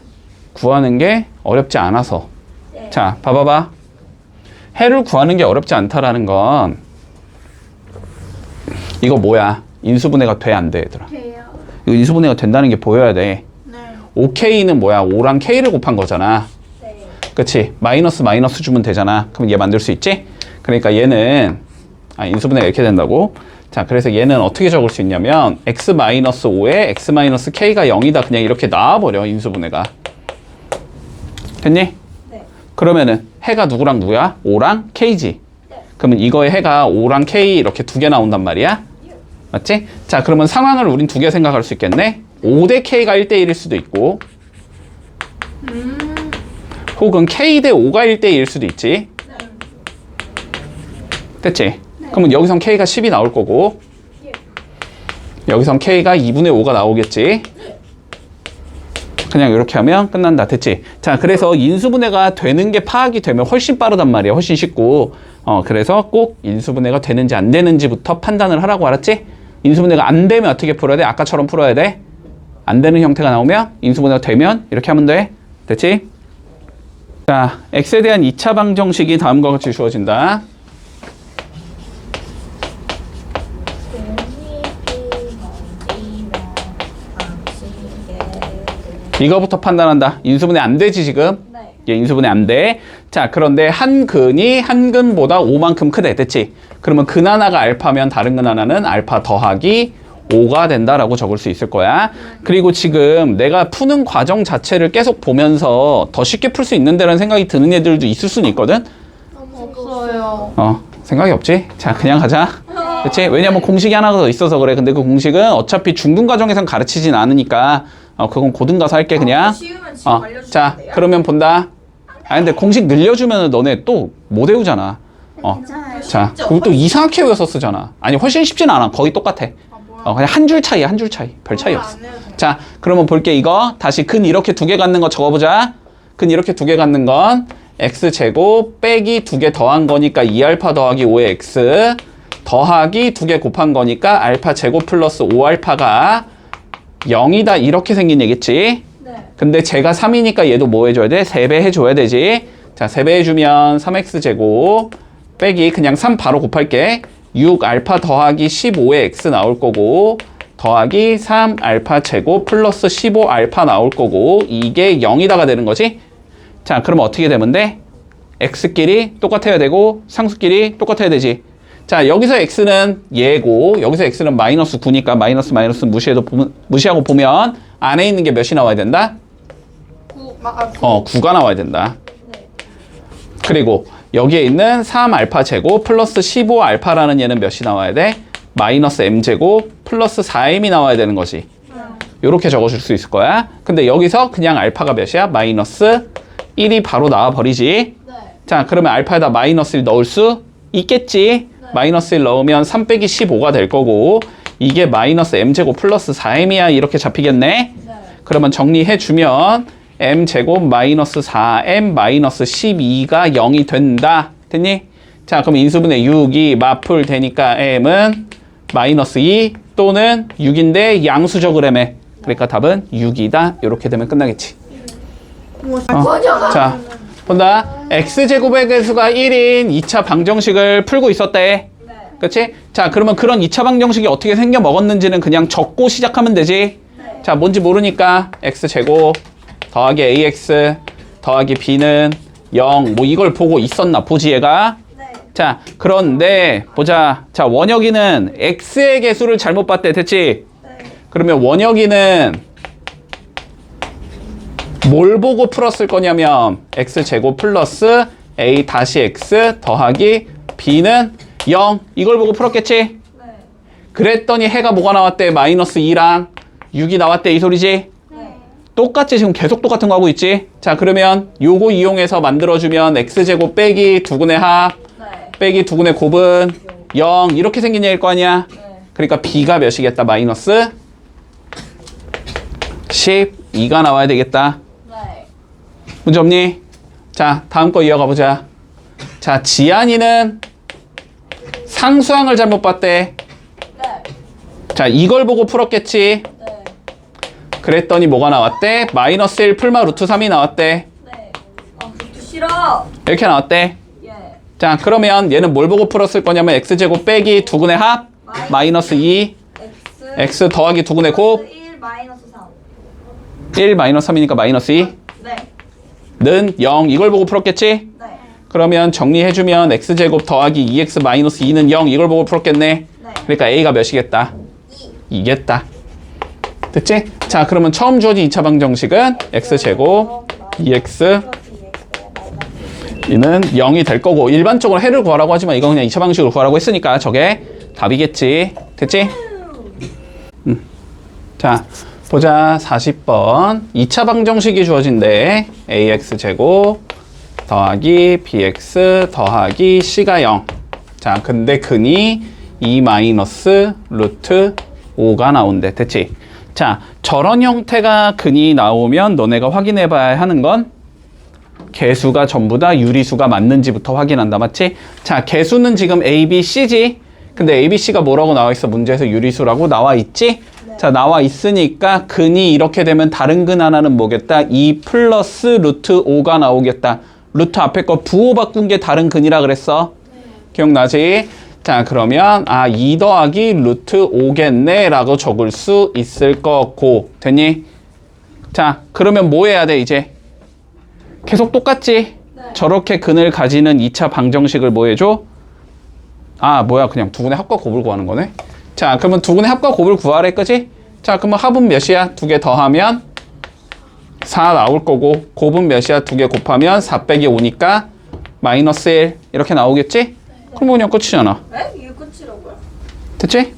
구하는 게 어렵지 않아서 네. 자 봐봐봐 해를 구하는 게 어렵지 않다라는 건 이거 뭐야 인수분해가 돼 안 돼 얘들아 돼요. 이거 인수분해가 된다는 게 보여야 돼 네. 5K는 뭐야 5랑 K를 곱한 거잖아 네. 그치 마이너스 주면 되잖아 그럼 얘 만들 수 있지 그러니까 얘는 인수분해가 이렇게 된다고 자 그래서 얘는 어떻게 적을 수 있냐면 x-5에 x-k가 0이다 그냥 이렇게 나와버려 인수분해가 됐니? 네. 그러면은 해가 누구랑 누구야? 5랑 K지 그러면 이거의 해가 5랑 K 이렇게 두 개 나온단 말이야 맞지? 자 그러면 상황을 우린 두 개 생각할 수 있겠네 5 대 K가 1대1일 수도 있고 혹은 K 대 5가 1대1일 수도 있지 됐지? 그러면 여기선 K가 10이 나올 거고 여기선 K가 2분의 5가 나오겠지 그냥 이렇게 하면 끝난다 됐지? 자 그래서 인수분해가 되는 게 파악이 되면 훨씬 빠르단 말이야 훨씬 쉽고 그래서 꼭 인수분해가 되는지 안 되는지부터 판단을 하라고 알았지? 인수분해가 안 되면 어떻게 풀어야 돼? 아까처럼 풀어야 돼? 안 되는 형태가 나오면 인수분해가 되면 이렇게 하면 돼 됐지? 자 x에 대한 2차 방정식이 다음과 같이 주어진다 이거부터 판단한다. 인수분해 안 되지 지금? 네. 얘 인수분해 안 돼. 자 그런데 한 근이 한 근보다 5만큼 크대. 됐지? 그러면 근 하나가 알파면 다른 근 하나는 알파 더하기 5가 된다라고 적을 수 있을 거야. 그리고 지금 내가 푸는 과정 자체를 계속 보면서 더 쉽게 풀 수 있는데라는 생각이 드는 애들도 있을 수는 있거든? 없어요. 생각이 없지? 자 그냥 가자. 그치? 왜냐면 공식이 하나 더 있어서 그래. 근데 그 공식은 어차피 중등 과정에선 가르치진 않으니까 그건 고등 가서 할게 그냥. 쉬우면 지금 알려주면 자 돼요? 그러면 본다. 근데 공식 늘려주면 너네 또 못 외우잖아. 괜찮아요. 자 쉽죠? 그리고 또 이상하게 외워서 쓰잖아. 아니 훨씬 쉽진 않아. 거의 똑같아. 그냥 한 줄 차이야 한 줄 차이. 별 차이 없어. 자 그러면 볼게 이거. 다시 근 이렇게 두 개 갖는 거 적어보자. 근 이렇게 두 개 갖는 건 x제곱 빼기 두 개 더한 거니까 2알파 더하기 5의 x 더하기 두 개 곱한 거니까 알파 제곱 플러스 5알파가 0이다 이렇게 생긴 얘기지. 네. 근데 제가 3이니까 얘도 뭐 해줘야 돼? 3배 해줘야 되지. 자 3배 해주면 3x제곱 빼기 그냥 3 바로 곱할게. 6알파 더하기 15의 x 나올 거고 더하기 3알파 제곱 플러스 15알파 나올 거고 이게 0이다가 되는 거지. 자 그러면 어떻게 되면 돼? x끼리 똑같아야 되고 상수끼리 똑같아야 되지. 자 여기서 x는 얘고 여기서 x는 마이너스 9니까 마이너스 무시하고 보면 안에 있는 게 몇이 나와야 된다? 9가 나와야 된다. 그리고 여기에 있는 3알파 제곱 플러스 15알파라는 얘는 몇이 나와야 돼? 마이너스 m제곱 플러스 4m이 나와야 되는 거지. 요렇게 적어줄 수 있을 거야. 근데 여기서 그냥 알파가 몇이야? 마이너스 1이 바로 나와버리지. 네. 자 그러면 알파에다 마이너스 1 넣을 수 있겠지. 마이너스 1 넣으면 3 빼기 15가 될 거고 이게 마이너스 m제곱 플러스 4m이야 이렇게 잡히겠네. 네. 그러면 정리해주면 m제곱 마이너스 4m 마이너스 12가 0이 된다. 됐니? 자 그럼 인수분해 6이 마풀 되니까 m은 마이너스 2 또는 6인데 양수적을 해매. 그러니까 답은 6이다. 이렇게 되면 끝나겠지. 자 본다. x제곱의 개수가 1인 2차 방정식을 풀고 있었대. 네. 그치? 자 그러면 그런 2차 방정식이 어떻게 생겨 먹었는지는 그냥 적고 시작하면 되지. 네. 자 뭔지 모르니까 x제곱 더하기 ax 더하기 b는 0 뭐 이걸 보고 있었나 보지 얘가. 네. 자 그런데 보자. 자 원혁이는 x의 개수를 잘못 봤대. 됐지? 네. 그러면 원혁이는 뭘 보고 풀었을 거냐면 x제곱 플러스 a 다시 x 더하기 b는 0 이걸 보고 풀었겠지? 네. 그랬더니 해가 뭐가 나왔대? 마이너스 2랑 6이 나왔대 이 소리지? 네. 똑같지? 지금 계속 똑같은 거 하고 있지? 자 그러면 요거 이용해서 만들어주면 x제곱 빼기 두근의 합 네. 빼기 두근의 곱은 0 이렇게 생긴 얘기일 거 아니야? 네. 그러니까 b가 몇이겠다? 마이너스 12가 나와야 되겠다. 네. 문제 없니? 자 다음 거 이어가 보자. 자 지안이는 상수항을 잘못 봤대. 네. 자 이걸 보고 풀었겠지? 네. 그랬더니 뭐가 나왔대? 마이너스 1 풀마 루트 3이 나왔대. 네. 아, 그것도 싫어. 이렇게 나왔대. 예. 자 그러면 얘는 뭘 보고 풀었을 거냐면 x제곱 빼기 두근의 합 마이너스 2 x 더하기 두근의 곱 1 마이너스 3. 1 마이너스 3이니까 마이너스 2 네. 는 0 이걸 보고 풀었겠지? 네. 그러면 정리해주면 x제곱 더하기 2x 마이너스 2는 0 이걸 보고 풀었겠네. 네. 그러니까 a가 몇이겠다? 2. 2겠다. 됐지? 자 그러면 처음 주어진 2차 방정식은 x제곱 2x 이는 0이 될 거고 일반적으로 해를 구하라고 하지만 이건 그냥 2차 방식으로 구하라고 했으니까 저게 답이겠지. 됐지? 자 보자 40번 2차 방정식이 주어진대 ax제곱 더하기 bx 더하기 c가 0. 자 근데 근이 2 마이너스 루트 5가 나온대. 됐지? 자 저런 형태가 근이 나오면 너네가 확인해 봐야 하는 건 개수가 전부 다 유리수가 맞는지부터 확인한다. 맞지? 자 개수는 지금 a, b, c지? 근데 a, b, c가 뭐라고 나와 있어? 문제에서 유리수라고 나와 있지? 네. 자 나와 있으니까 근이 이렇게 되면 다른 근 하나는 뭐겠다? 2 플러스 루트 5가 나오겠다. 루트 앞에 거 부호 바꾼 게 다른 근이라 그랬어. 기억나지? 자 그러면 2 더하기 루트 5겠네 라고 적을 수 있을 거고. 됐니? 자 그러면 뭐 해야 돼 이제? 계속 똑같지? 네. 저렇게 근을 가지는 2차 방정식을 뭐 해줘? 뭐야 그냥 두근의 합과 곱을 구하는 거네. 자 그러면 두근의 합과 곱을 구하래 그지? 자 그러면 합은 몇이야? 2개 더하면 4 나올 거고 곱은 몇이야? 2개 곱하면 4 빼기 5니까 마이너스 1 이렇게 나오겠지? 그럼 그냥 끝이잖아. 네? 이게 끝이라고요? 됐지?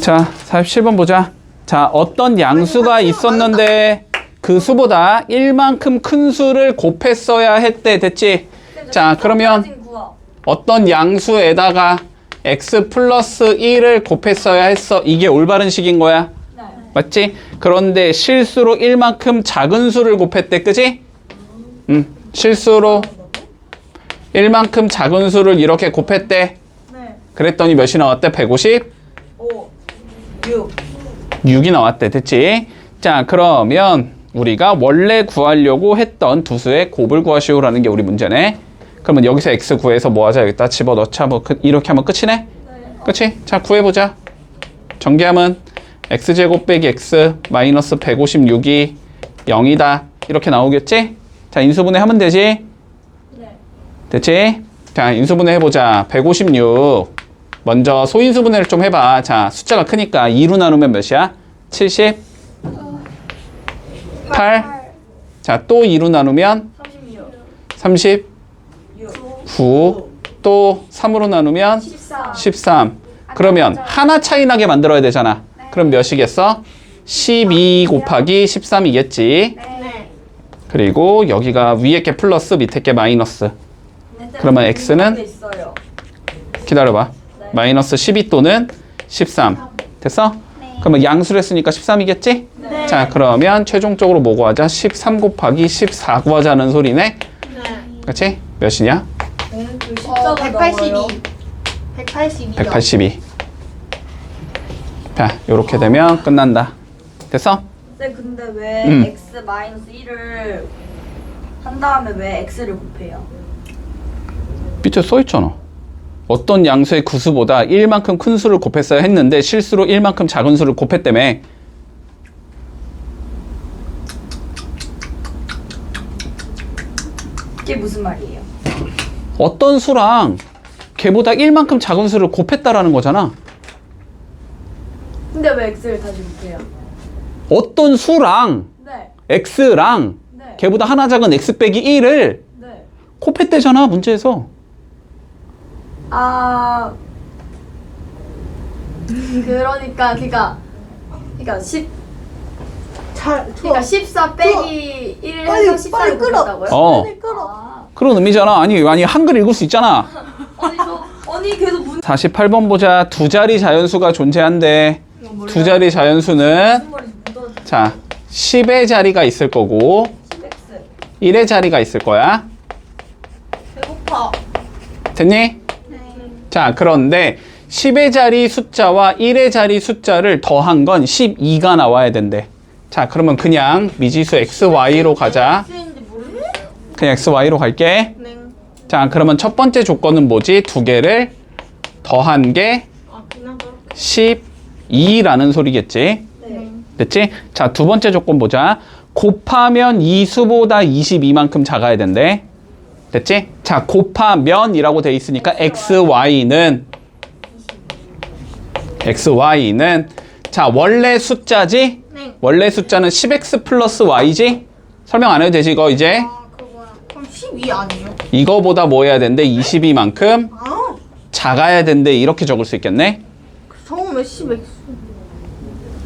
자 47번 보자. 자 어떤 양수가 있었는데 그 수보다 1만큼 큰 수를 곱했어야 했대. 됐지? 자 그러면 어떤 양수에다가 x 플러스 1을 곱했어야 했어. 이게 올바른 식인 거야. 네. 맞지? 그런데 실수로 1만큼 작은 수를 곱했대. 그지? 실수로 1만큼 작은 수를 이렇게 곱했대. 네. 그랬더니 몇이 나왔대? 150? 5. 6. 6이 나왔대. 됐지? 자 그러면 우리가 원래 구하려고 했던 두 수의 곱을 구하시오라는 게 우리 문제네. 그러면 여기서 x 구해서 뭐 하자? 여기다 집어넣자. 뭐 이렇게 하면 끝이네? 네. 그치? 자 구해보자. 전개하면 x제곱 빼기 x 마이너스 156이 0이다. 이렇게 나오겠지? 자 인수분해 하면 되지? 네. 됐지? 자 인수분해 해보자. 156 먼저 소인수분해를 좀 해봐. 자 숫자가 크니까 2로 나누면 몇이야? 78. 자 또 2로 나누면 36. 39. 또 3으로 나누면 14. 13. 그러면 하나 차이 나게 만들어야 되잖아. 그럼 몇이겠어? 12 곱하기 13이겠지. 네. 그리고 여기가 위에 게 플러스 밑에 게 마이너스. 그러면 x는 있어요. 기다려봐. 마이너스 12 또는 13. 됐어? 그러면 양수를 했으니까 13이겠지? 네. 자 그러면 최종적으로 뭐 구하자? 13 곱하기 14 구하자는 소리네? 네. 그치? 몇이냐? 그 182. 182. 182. 자 요렇게 되면 끝난다. 됐어? 네, 근데 왜 x 마이너스 1을 한 다음에 왜 x를 곱해요? 밑에 써있잖아. 어떤 양수의 구수보다 1만큼 큰 수를 곱했어야 했는데 실수로 1만큼 작은 수를 곱했다며. 이게 무슨 말이에요? 어떤 수랑 걔보다 1만큼 작은 수를 곱했다라는 거잖아. 근데 왜 x를 다시 곱해요? 어떤 수랑 네. x랑 네. 걔보다 하나 작은 x 빼기 1을 네. 곱했대잖아 문제에서. 아 그러니까 10 그러니까 14 빼기 1 해서 14를 곱했다고요? 어. 그런 의미잖아. 아니 한글 읽을 수 있잖아. 아니 계속 48번 보자. 두 자리 자연수가 존재한대. 두 자리 자연수는 자 10의 자리가 있을 거고 10x 1의 자리가 있을 거야. 배고파. 됐니? 자 그런데 10의 자리 숫자와 1의 자리 숫자를 더한 건 12가 나와야 된대. 자 그러면 그냥 미지수 xy로 가자. X인지 모르겠어요. 그냥 xy로 갈게. 네. 자 그러면 첫 번째 조건은 뭐지? 두 개를 더한 게 아 그냥 그렇게. 12라는 소리겠지. 네. 됐지? 자 두 번째 조건 보자. 곱하면 이 수보다 22만큼 작아야 된대. 됐지? 자 곱하면이라고 돼 있으니까 xy는 자 원래 숫자지? 네. 원래 숫자는 10x 플러스 y지? 설명 안 해도 되지 이거 이제? 아 그거야. 그럼 12 아니에요? 이거보다 뭐 해야 된대? 22만큼 아 작아야 된대. 이렇게 적을 수 있겠네? 처음에 10x.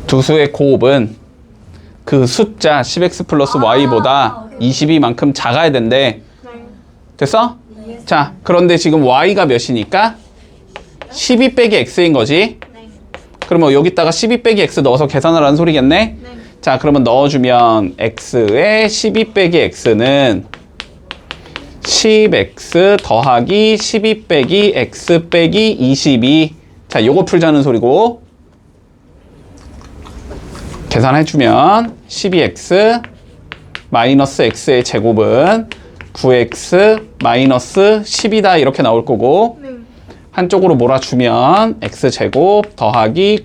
두 수의 곱은 그 숫자 10x 플러스 y보다 22만큼 작아야 된대. 네. 됐어? 자, 그런데 지금 y가 몇이니까? 12 빼기 x인 거지? 네. 그러면 여기다가 12 빼기 x 넣어서 계산을 하는 소리겠네? 네. 자, 그러면 넣어주면 x의 12 빼기 x는 10x 더하기 12 빼기 x 빼기 22. 자, 요거 풀자는 소리고. 계산해주면 12x 마이너스 x의 제곱은 9x 마이너스 10이다 이렇게 나올 거고, 네. 한쪽으로 몰아주면 x제곱 더하기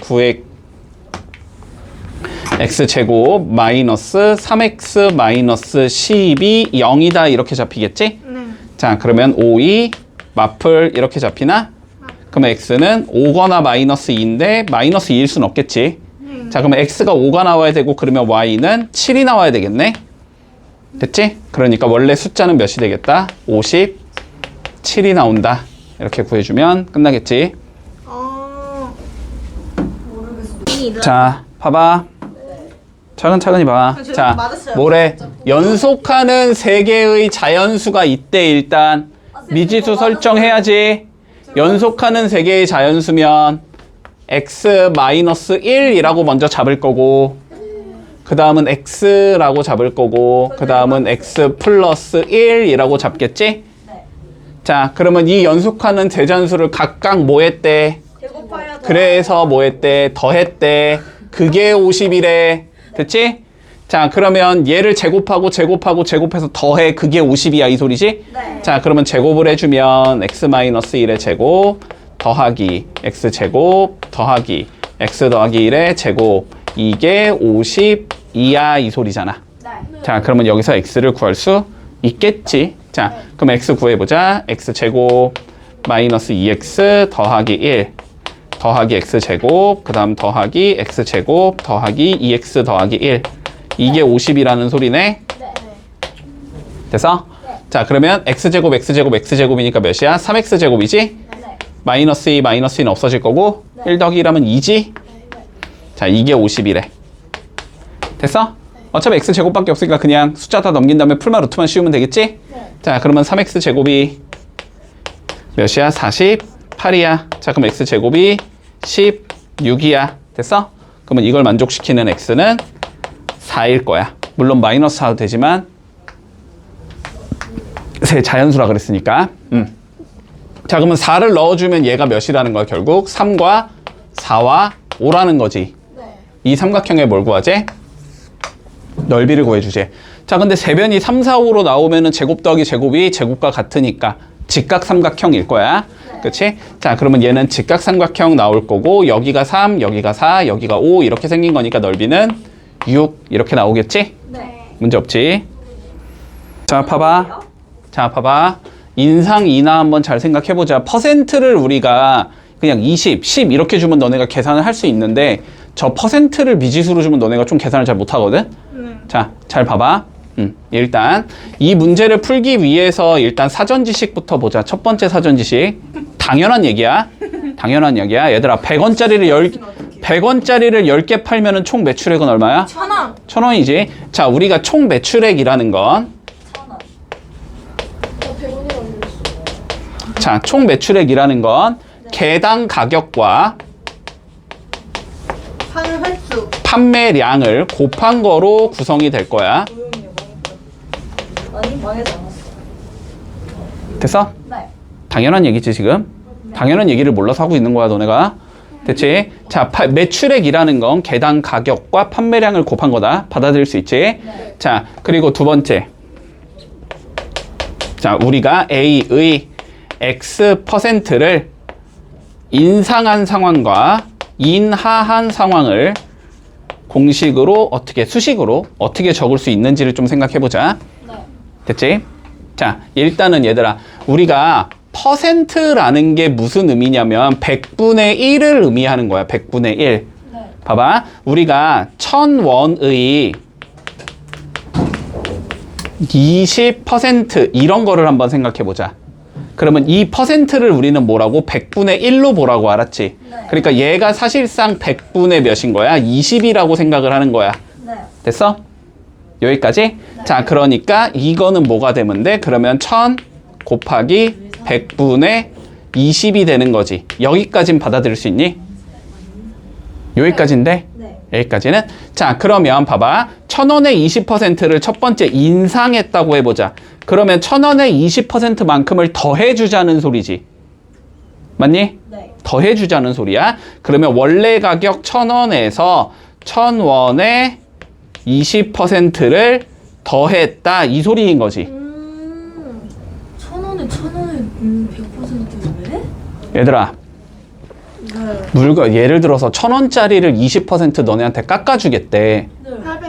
9x제곱 마이너스 3x 마이너스 10이 0이다 이렇게 잡히겠지? 네. 자 그러면 5이 마플 이렇게 잡히나? 그러면 x는 5거나 마이너스 2인데 마이너스 2일 수는 없겠지. 자 그러면 x가 5가 나와야 되고 그러면 y는 7이 나와야 되겠네. 됐지? 그러니까 원래 숫자는 몇이 되겠다? 57이 나온다. 이렇게 구해주면 끝나겠지. 아. 자 봐봐. 차근차근히 봐. 자 맞았어요. 뭐래? 연속하는 세 개의 자연수가 있대. 일단 미지수 설정해야지. 연속하는 세 개의 자연수면 x-1이라고 먼저 잡을 거고, 그 다음은 x라고 잡을 거고, 그 다음은 x 플러스 1이라고 잡겠지? 자, 그러면 이 연속하는 대잔수를 각각 뭐 했대? 제곱하여 그래서 뭐 했대? 더했대. 그게 50이래. 됐지? 자, 그러면 얘를 제곱해서 더해. 그게 50이야. 이 소리지? 네. 자, 그러면 제곱을 해주면 x-1의 제곱 더하기 x제곱 더하기 x 더하기 1의 제곱. 이게 52야. 이 소리잖아. 네. 자, 그러면 여기서 x를 구할 수 있겠지. 자, 그럼 x 구해보자. x제곱 마이너스 2x 더하기 1 더하기 x제곱 그 다음 더하기 x제곱 더하기 2x 더하기 1. 이게 50이라는 소리네. 됐어? 자, 그러면 x제곱이니까 몇이야? 3x제곱이지? 네. 마이너스 2 마이너스 2는 없어질 거고 1 더하기 1하면 2지? 자, 이게 50이래. 됐어? 어차피 x제곱밖에 없으니까 그냥 숫자 다 넘긴 다음에 풀마 루트만 씌우면 되겠지? 자, 그러면 3x제곱이 몇이야? 48이야. 자, 그럼 x제곱이 16이야. 됐어? 그러면 이걸 만족시키는 x는 4일 거야. 물론 마이너스 4도 되지만 세 자연수라 그랬으니까. 자, 그러면 4를 넣어주면 얘가 몇이라는 거야? 결국 3과 4와 5라는 거지. 이 삼각형에 뭘 구하지? 넓이를 구해주지. 자, 근데 세변이 3, 4, 5로 나오면은 제곱 더하기 제곱이 제곱과 같으니까 직각삼각형일 거야. 그치? 자, 그러면 얘는 직각삼각형 나올 거고, 여기가 3, 여기가 4, 여기가 5 이렇게 생긴 거니까 넓이는 6 이렇게 나오겠지? 네. 문제 없지? 자, 봐봐. 자, 봐봐. 인상, 인하 한번 잘 생각해보자. 퍼센트를 우리가 그냥 20, 10 이렇게 주면 너네가 계산을 할 수 있는데, 저 퍼센트를 미지수로 주면 너네가 좀 계산을 잘 못하거든? 자, 잘 봐봐. 일단 이 문제를 풀기 위해서 일단 사전 지식부터 보자. 첫 번째 사전 지식. 당연한 얘기야. 당연한 얘기야. 얘들아, 100원짜리를 10개 팔면은 총 매출액은 얼마야? 1,000원. 1,000원이지. 자, 우리가 총 매출액이라는 건 1,000원. 100원이라고 그랬어. 자, 총 매출액이라는 건 개당 가격과 파는 횟수. 판매량을 곱한 거로 구성이 될 거야. 아니, 망하지 않았어. 됐어? 네. 당연한 얘기지, 지금? 당연한 얘기를 몰라서 하고 있는 거야, 너네가. 됐지? 자, 매출액이라는 건 개당 가격과 판매량을 곱한 거다. 받아들일 수 있지? 네. 자, 그리고 두 번째. 자, 우리가 A의 X%를 인상한 상황과 인하한 상황을 공식으로 수식으로 어떻게 적을 수 있는지를 좀 생각해 보자. 네. 됐지? 자, 일단은 얘들아, 우리가 퍼센트라는 게 무슨 의미냐면 100분의 1을 의미하는 거야. 100분의 1. 네. 봐봐. 우리가 1,000원의 20% 이런 거를 한번 생각해 보자. 그러면 이 퍼센트를 우리는 뭐라고? 100분의 1로 보라고, 알았지? 네. 그러니까 얘가 사실상 100분의 몇인 거야? 20이라고 생각을 하는 거야. 네. 됐어? 여기까지? 자, 그러니까 이거는 뭐가 되면 돼? 그러면 1000 곱하기 100분의 20이 되는 거지. 여기까진 받아들일 수 있니? 여기까지인데? 네. 여기까지는? 자, 그러면 봐봐. 1,000원의 20%를 첫 번째 인상했다고 해보자. 그러면 1,000원의 20%만큼을 더해주자는 소리지. 맞니? 네. 더해주자는 소리야. 그러면 원래 가격 1,000원에서 1,000원의 20%를 더했다. 이 소리인 거지. 1,000원에 100%왜? 얘들아, 예를 들어서 1,000원짜리를 20% 너네한테 깎아주겠대.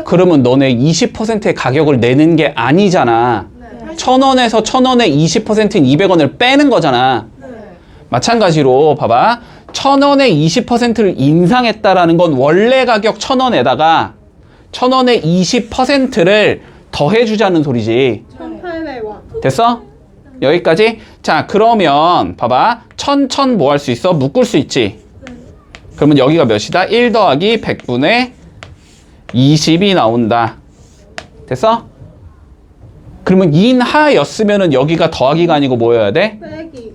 그러면 너네 20%의 가격을 내는 게 아니잖아. 1,000원에서 1,000원의 20%인 200원을 빼는 거잖아. 마찬가지로 봐봐. 1,000원의 20%를 인상했다라는 건 원래 가격 1,000원에다가 1,000원의 20%를 더해주자는 소리지. 1,800원. 됐어? 여기까지? 자, 그러면 봐봐. 1,000 뭐 할 수 있어? 묶을 수 있지. 그러면 여기가 몇이다? 1 더하기 100분의 20이 나온다. 됐어? 그러면 인하였으면은 여기가 더하기가 아니고 뭐여야 돼?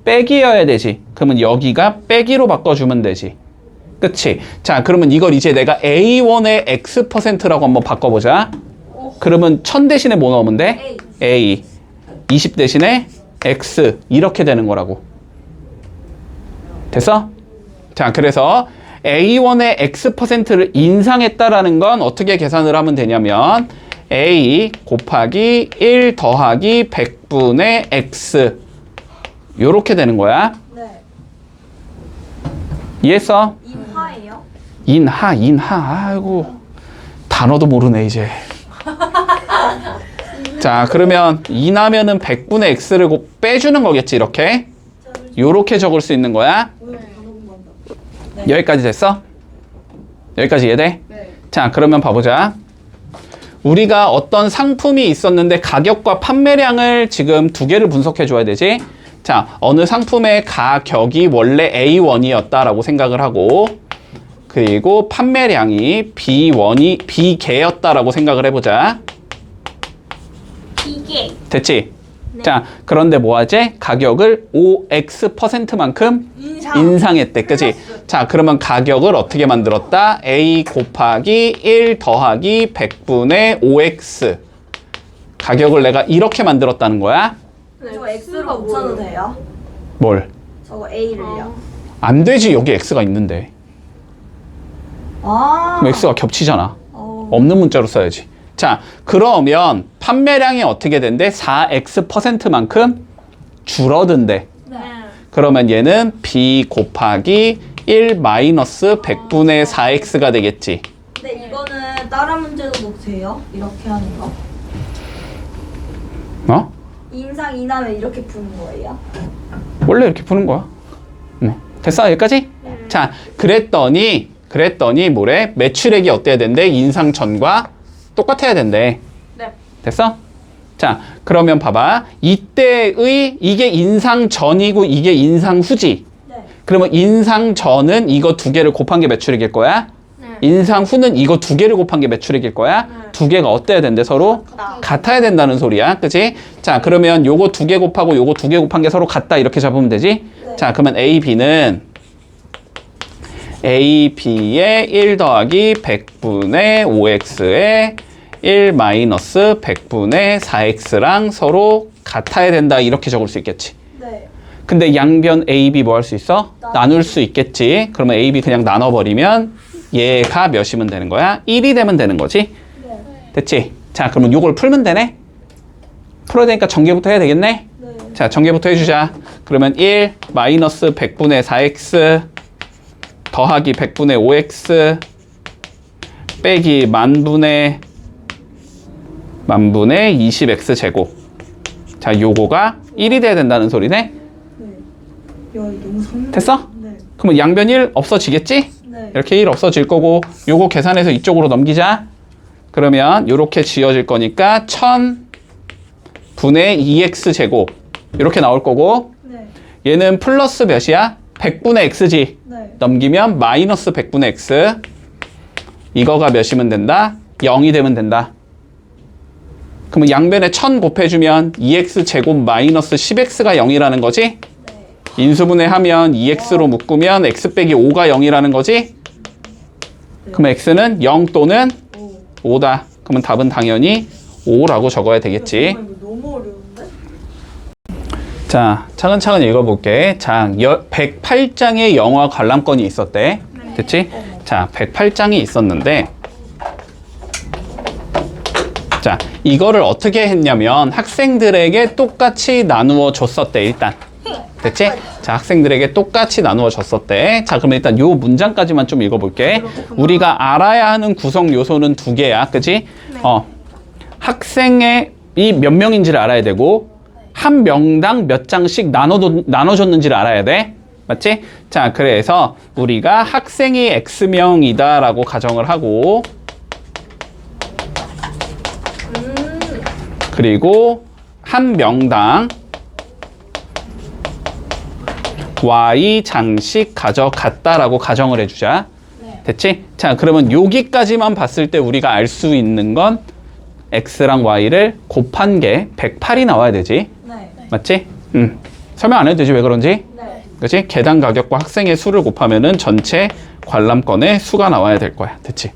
빼기여야 되지. 그러면 여기가 빼기로 바꿔주면 되지. 그치? 자, 그러면 이걸 이제 내가 A1의 X%라고 한번 바꿔보자. 그러면 1000 대신에 뭐 넣으면 돼? A. 20 대신에 X. 이렇게 되는 거라고. 됐어? 자, 그래서 A1의 X%를 인상했다라는 건 어떻게 계산을 하면 되냐면 A 곱하기 1 더하기 100분의 X. 요렇게 되는 거야. 네. 이해했어? 인하예요? 인하. 아이고. 단어도 모르네, 이제. 자, 그러면 인하면은 100분의 X를 빼주는 거겠지, 이렇게. 요렇게 적을 수 있는 거야. 네. 여기까지 됐어? 여기까지 이해돼? 네. 자, 그러면 봐보자. 우리가 어떤 상품이 있었는데 가격과 판매량을 지금 두 개를 분석해 줘야 되지. 자, 어느 상품의 가격이 원래 A1이었다라고 생각을 하고, 그리고 판매량이 B개였다라고 생각을 해보자. 이게. 됐지? 자, 그런데 뭐 하지? 가격을 5X%만큼 인상했대. 그치? 자, 그러면 가격을 어떻게 만들었다? A 곱하기 1 더하기 100분의 5X. 가격을 내가 이렇게 만들었다는 거야. 저 X로 붙여도 돼요? 뭘? 저거 A를요. 안 되지. 여기 X가 있는데. 아. 그럼 X가 겹치잖아. 없는 문자로 써야지. 자, 그러면 판매량이 어떻게 된대? 4X%만큼 줄어든대. 네. 그러면 얘는 B 곱하기 1 마이너스 100분의 4X가 되겠지. 근데 이거는 다른 문제도 뭐 돼요? 이렇게 하는 거? 어? 인상 인하면 이렇게 푸는 거예요? 원래 이렇게 푸는 거야. 됐어? 여기까지? 자, 그랬더니 뭐래? 매출액이 어때야 된대? 인상 전과 똑같아야 된대. 네. 됐어? 자, 그러면 봐봐. 이때의 이게 인상 전이고 이게 인상 후지. 네. 그러면 인상 전은 이거 두 개를 곱한 게 몇 추릭일 거야? 네. 인상 후는 이거 두 개를 곱한 게 몇 추릭일 거야? 두 개가 어때야 된대 서로? 같아야 된다는 소리야. 그치? 자, 그러면 요거 두 개 곱하고 요거 두 개 곱한 게 서로 같다 이렇게 잡으면 되지? 네. 자, 그러면 A, B는 A, B의 1 더하기 100분의 5x에 1 마이너스 100분의 4x랑 서로 같아야 된다 이렇게 적을 수 있겠지. 네. 근데 양변 A, B 뭐 할 수 있어? 나눌 수 있겠지. 그러면 A, B 그냥 나눠버리면 얘가 몇이면 되는 거야? 1이 되면 되는 거지. 네. 됐지? 자, 그러면 요걸 풀면 되네? 풀어야 되니까 전개부터 해야 되겠네? 네. 자, 전개부터 해주자. 그러면 1 마이너스 100분의 4x 더하기 100분의 5x 빼기 만분의 20x 제곱. 자, 요거가 1이 돼야 된다는 소리네? 네. 야, 너무 상. 됐어? 네. 그러면 양변 1 없어지겠지? 네. 이렇게 1 없어질 거고 요거 계산해서 이쪽으로 넘기자. 그러면 요렇게 지어질 거니까 1000분의 2x 제곱 이렇게 나올 거고 네. 얘는 플러스 몇이야? 100분의 x지. 네. 넘기면 마이너스 100분의 x. 이거가 몇이면 된다? 0이 되면 된다. 그러면 양변에 1000 곱해주면 2x 제곱 마이너스 10x가 0이라는 거지? 네. 인수분해 하면 2x로 묶으면 x 빼기 5가 0이라는 거지? 그러면 x는 0 또는 오. 5다. 그러면 답은 당연히 5라고 적어야 되겠지. 이거 너무 어려운데? 자, 차근차근 읽어볼게. 자, 108장의 영어 관람권이 있었대. 됐지? 자, 108장이 있었는데 자, 이거를 어떻게 했냐면 학생들에게 똑같이 나누어 줬었대, 일단. 됐지? 자, 학생들에게 똑같이 나누어 줬었대. 자, 그러면 일단 요 문장까지만 좀 읽어볼게. 우리가 알아야 하는 구성 요소는 두 개야. 그치? 학생의 이 몇 명인지를 알아야 되고 한 명당 몇 장씩 나눠줬는지를 알아야 돼. 맞지? 자, 그래서 우리가 학생이 X명이다 라고 가정을 하고 그리고 한 명당 Y 장씩 가져갔다라고 가정을 해주자. 됐지? 자, 그러면 여기까지만 봤을 때 우리가 알 수 있는 건 X랑 Y를 곱한 게 108이 나와야 되지. 네. 맞지? 설명 안 해도 되지, 왜 그런지? 네. 그치? 계단 가격과 학생의 수를 곱하면은 전체 관람권의 수가 나와야 될 거야. 됐지?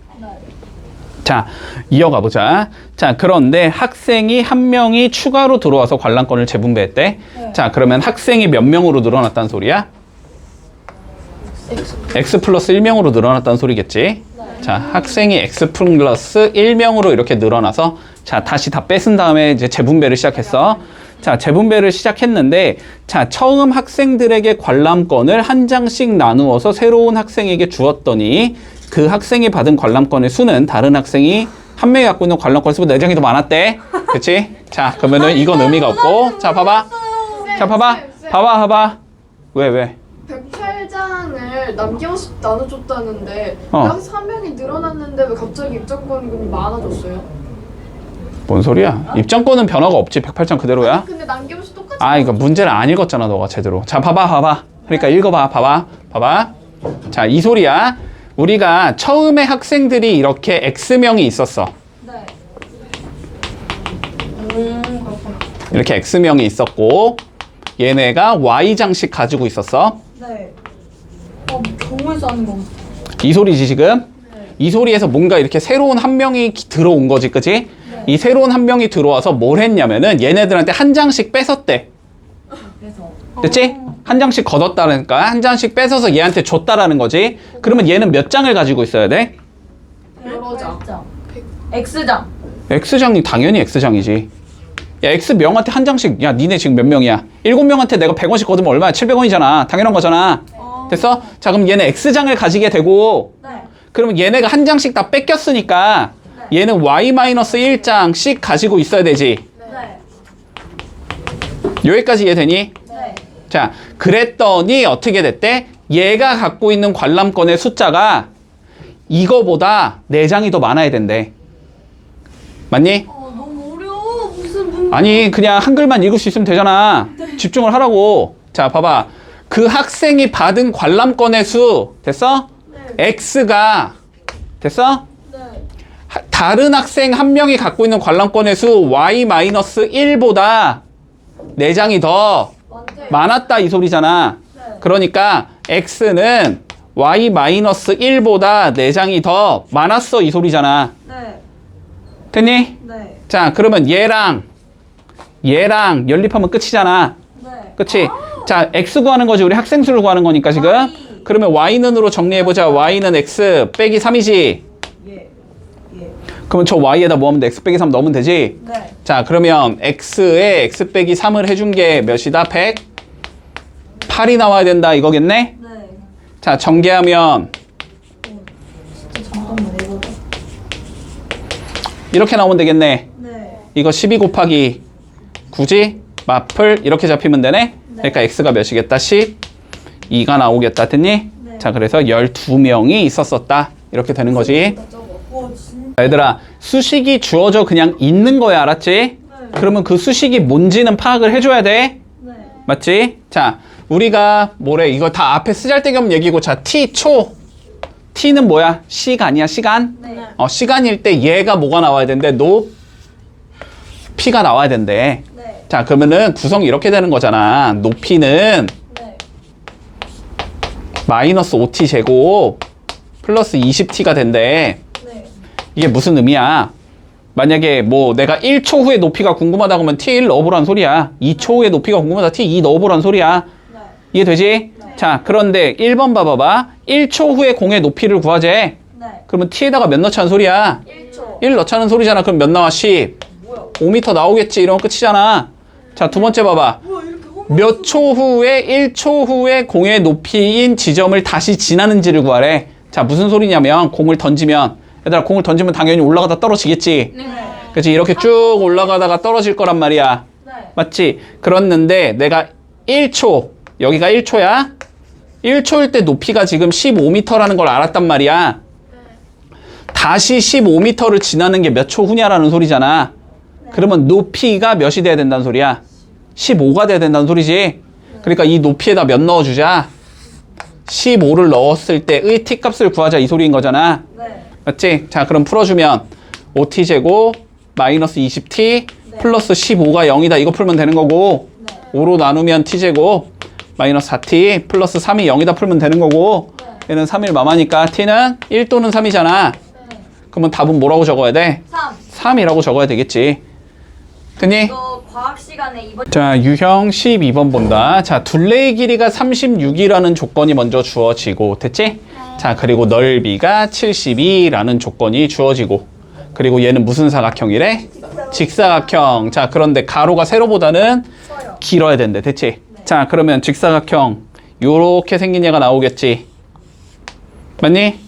자, 이어가 보자. 자, 그런데 학생이 한 명이 추가로 들어와서 관람권을 재분배했대. 네. 자, 그러면 학생이 몇 명으로 늘어났다는 소리야? X 플러스 1명으로 늘어났다는 소리겠지? 자, 학생이 X 플러스 1명으로 이렇게 늘어나서 자, 다시 다 뺏은 다음에 이제 재분배를 시작했어. 자, 재분배를 시작했는데 자, 처음 학생들에게 관람권을 한 장씩 나누어서 새로운 학생에게 주었더니 그 학생이 받은 관람권의 수는 다른 학생이 한 명이 갖고 있는 관람권 수보다 4장이 더 많았대. 그치? 자, 그러면은 이건 의미가 없고. 자, 봐봐. 자, 봐봐. 왜? 108장을 남김없이 나눠줬다는데 어. 여기서 한 명이 늘어났는데 왜 갑자기 입장권금이 많아졌어요? 뭔 소리야? 입장권은 변화가 없지. 108장 그대로야. 근데 남김없이 똑같이 아, 이거 문제를 안 읽었잖아, 너가 제대로. 자, 봐봐. 그러니까 읽어봐. 봐봐. 자, 이 소리야. 우리가 처음에 학생들이 이렇게 X명이 있었어. 네. 그렇구나. 이렇게 X명이 있었고 얘네가 Y장씩 가지고 있었어. 네. 정말 싸는 거 같아. 이 소리지 지금? 이 소리에서 뭔가 이렇게 새로운 한 명이 들어온 거지, 그치? 이 새로운 한 명이 들어와서 뭘 했냐면은 얘네들한테 한 장씩 뺏었대. 그래서. 됐지? 한 장씩 걷었다니까 한 장씩 뺏어서 얘한테 줬다라는 거지. 그러면 얘는 몇 장을 가지고 있어야 돼? 여러 장. X장. X장이 당연히 X장이지. 야, X명한테 한 장씩, 야, 니네 지금 몇 명이야? 7명한테 내가 100원씩 걷으면 얼마야? 700원이잖아. 당연한 거잖아. 됐어? 자, 그럼 얘는 X장을 가지게 되고 네. 그러면 얘네가 한 장씩 다 뺏겼으니까 얘는 Y-1장씩 가지고 있어야 되지. 네. 여기까지 이해되니? 네. 자, 그랬더니 어떻게 됐대? 얘가 갖고 있는 관람권의 숫자가 이거보다 4장이 더 많아야 된대. 맞니? 너무 어려워. 무슨 문제? 아니 그냥 한글만 읽을 수 있으면 되잖아. 집중을 하라고. 자 봐봐. 그 학생이 받은 관람권의 수 됐어? X가 됐어? 네. 다른 학생 한 명이 갖고 있는 관람권의 수 Y-1보다 4장이 더 많았다 이 소리잖아. 그러니까 X는 Y-1보다 4장이 더 많았어 이 소리잖아. 네. 됐니? 네. 자 그러면 얘랑 연립하면 끝이잖아. 네. 그치? 자 X 구하는 거지. 우리 학생 수를 구하는 거니까 지금. Y. 그러면 Y는으로 정리해보자. Y는 X 빼기 3이지. 예. 예. 그러면 저 Y에다 뭐 하면 돼? X 빼기 3 넣으면 되지? 네. 자 그러면 X에 X 빼기 3을 해준 게 몇이다? 108이 나와야 된다 이거겠네? 네. 자 전개하면 잠깐만 이거. 이렇게 나오면 되겠네. 네. 이거 12 곱하기 9지? 마플 이렇게 잡히면 되네? 그러니까 X가 몇이겠다? 12가 나오겠다. 됐니? 네. 자 그래서 12명이 있었었다. 이렇게 되는 거지. 얘들아 수식이 주어져 그냥 있는 거야. 알았지? 그러면 그 수식이 뭔지는 파악을 해줘야 돼. 네. 맞지? 자 우리가 뭐래 이거 다 앞에 쓰잘데기 없는 얘기고 자 T초 T는 뭐야? 시가 아니야 시간? 네. 시간일 때 얘가 뭐가 나와야 된대? 높이가 나와야 된대. 네. 자 그러면은 구성이 이렇게 되는 거잖아. 높이는 네. 마이너스 5t 제곱 플러스 20t가 된대. 네. 이게 무슨 의미야? 만약에 뭐 내가 1초 후에 높이가 궁금하다고 하면 t1 넣어보란 소리야. 2초 후에 높이가 궁금하다 t2 넣어보란 소리야. 네. 이해되지? 자 그런데 1번 봐봐봐. 1초 후에 공의 높이를 구하재. 네. 그러면 t에다가 몇 넣자는 소리야? 1초. 1 넣자는 소리잖아. 그럼 몇 나와? 10. 뭐야? 5m 나오겠지. 이러면 끝이잖아. 자 두 번째 봐봐. 몇 초 후에 1초 후에 공의 높이인 지점을 다시 지나는지를 구하래. 자 무슨 소리냐면 공을 던지면 얘들아 공을 던지면 당연히 올라가다 떨어지겠지. 네. 그치 이렇게 쭉 올라가다가 떨어질 거란 말이야. 네. 맞지? 그랬는데 내가 1초 여기가 1초야. 1초일 때 높이가 지금 15m라는 걸 알았단 말이야. 다시 15m를 지나는 게 몇 초 후냐라는 소리잖아. 그러면 높이가 몇이 돼야 된다는 소리야? 15가 돼야 된다는 소리지. 그러니까 이 높이에다 몇 넣어주자? 15를 넣었을 때의 t값을 구하자 이 소리인 거잖아. 네. 맞지? 자 그럼 풀어주면 5t제곱 마이너스 20t 플러스 15가 0이다 이거 풀면 되는 거고 5로 나누면 t제곱 마이너스 4t 플러스 3이 0이다 풀면 되는 거고 얘는 3일 마마니까 t는 1 또는 3이잖아. 그러면 답은 뭐라고 적어야 돼? 3. 3이라고 적어야 되겠지. 됐니? 이거 과학 시간에 이번 자 유형 12번 본다. 자 둘레의 길이가 36이라는 조건이 먼저 주어지고 됐지? 자 그리고 넓이가 72라는 조건이 주어지고 그리고 얘는 무슨 사각형이래? 직사각형. 자 그런데 가로가 세로보다는 길어야 된대. 됐지? 자 그러면 직사각형 요렇게 생긴 얘가 나오겠지. 맞니? 네.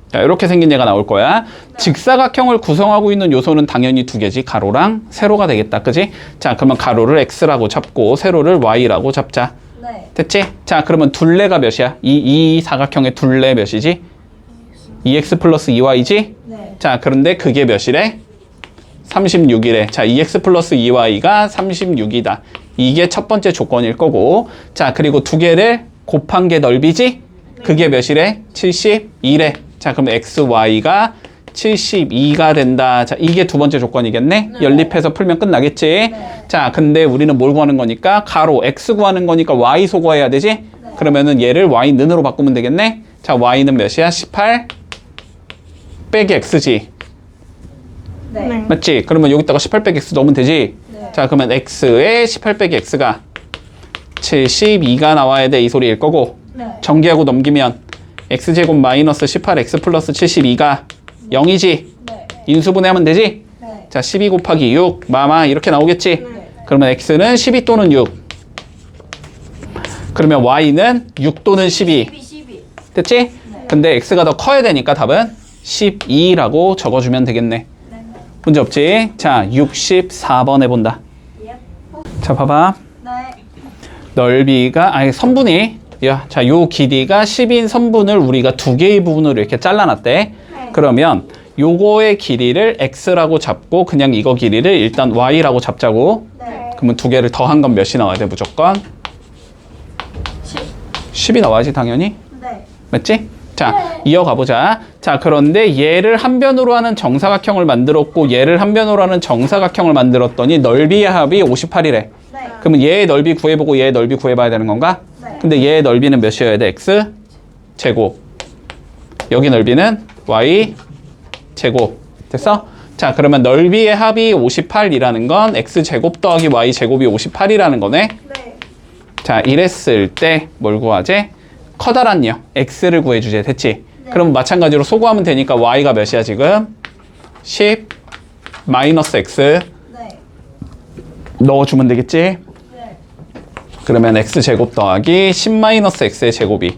자 이렇게 생긴 얘가 나올 거야. 직사각형을 구성하고 있는 요소는 당연히 두 개지. 가로랑 세로가 되겠다. 그지? 자 그러면 가로를 x라고 잡고 세로를 y라고 잡자. 네. 됐지? 자 그러면 둘레가 몇이야? 이 사각형의 둘레 몇이지? 2x 플러스 2y지? 네. 자 그런데 그게 몇이래? 36이래. 자 2x 플러스 2y가 36이다. 이게 첫 번째 조건일 거고 자 그리고 두 개를 곱한 게 넓이지? 그게 몇이래? 72래. 자 그럼 xy가 72가 된다. 자 이게 두 번째 조건이겠네? 연립해서 풀면 끝나겠지? 자 근데 우리는 뭘 구하는 거니까? 가로 x 구하는 거니까 y소 구해야 되지? 그러면은 얘를 y는으로 바꾸면 되겠네? 자 y는 몇이야? 18 빼기 x지. 네. 맞지? 그러면 여기다가 18 빼기 x 넣으면 되지? 네. 자 그러면 x에 18 빼기 x가 72가 나와야 돼 이 소리일 거고 네. 전개하고 넘기면 x제곱 마이너스 18x 플러스 72가 0이지? 네. 인수분해하면 되지? 네. 자 12 곱하기 6 마마 이렇게 나오겠지? 그러면 x는 12 또는 6 그러면 y는 6 또는 12 12. 됐지? 근데 x가 더 커야 되니까 답은 12라고 적어주면 되겠네. 문제 없지? 자 64번 해본다. 자 봐봐. 네. 넓이가 아니 선분이 자 요 길이가 10인 선분을 우리가 두 개의 부분으로 이렇게 잘라놨대. 그러면 요거의 길이를 x라고 잡고 그냥 이거 길이를 일단 y라고 잡자고. 네. 그러면 두 개를 더한 건 몇이 나와야 돼 무조건? 10이 나와야지 당연히. 네. 맞지? 자, 이어가 보자. 자, 그런데 얘를 한 변으로 하는 정사각형을 만들었고 얘를 한 변으로 하는 정사각형을 만들었더니 넓이의 합이 58이래. 네. 그러면 얘의 넓이 구해보고 얘의 넓이 구해봐야 되는 건가? 네. 근데 얘의 넓이는 몇이어야 돼? x 제곱. 여기 넓이는 y 제곱. 됐어? 자, 그러면 넓이의 합이 58이라는 건 x 제곱 더하기 y 제곱이 58이라는 거네. 네. 자, 이랬을 때 뭘 구하지? 커다란 요 x를 구해주제. 됐지? 네. 그럼 마찬가지로 소구하면 되니까 y가 몇이야 지금? 10 마이너스 x 네. 넣어주면 되겠지? 네. 그러면 x제곱 더하기 10 마이너스 x의 제곱이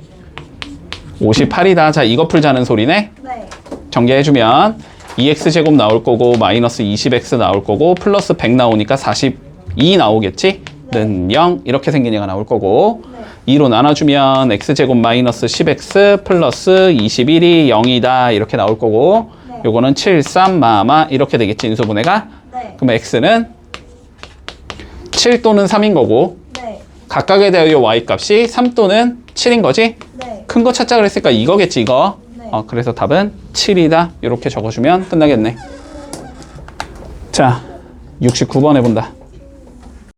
58이다. 자, 이거 풀자는 소리네. 네. 전개해주면 2x제곱 나올 거고 마이너스 20x 나올 거고 플러스 100 나오니까 42 나오겠지? 는 0 이렇게 생긴 얘가 나올 거고 네. 2로 나눠주면 x제곱 마이너스 10x 플러스 21이 0이다 이렇게 나올 거고 네. 요거는 7, 3, 마마 이렇게 되겠지 인수분해가? 네. 그럼 x는 7 또는 3인 거고 네. 각각에 대하여 y 값이 3 또는 7인 거지? 네. 큰 거 찾자 그랬으니까 이거겠지 이거? 네. 그래서 답은 7이다 이렇게 적어주면 끝나겠네. 자, 69번 해본다.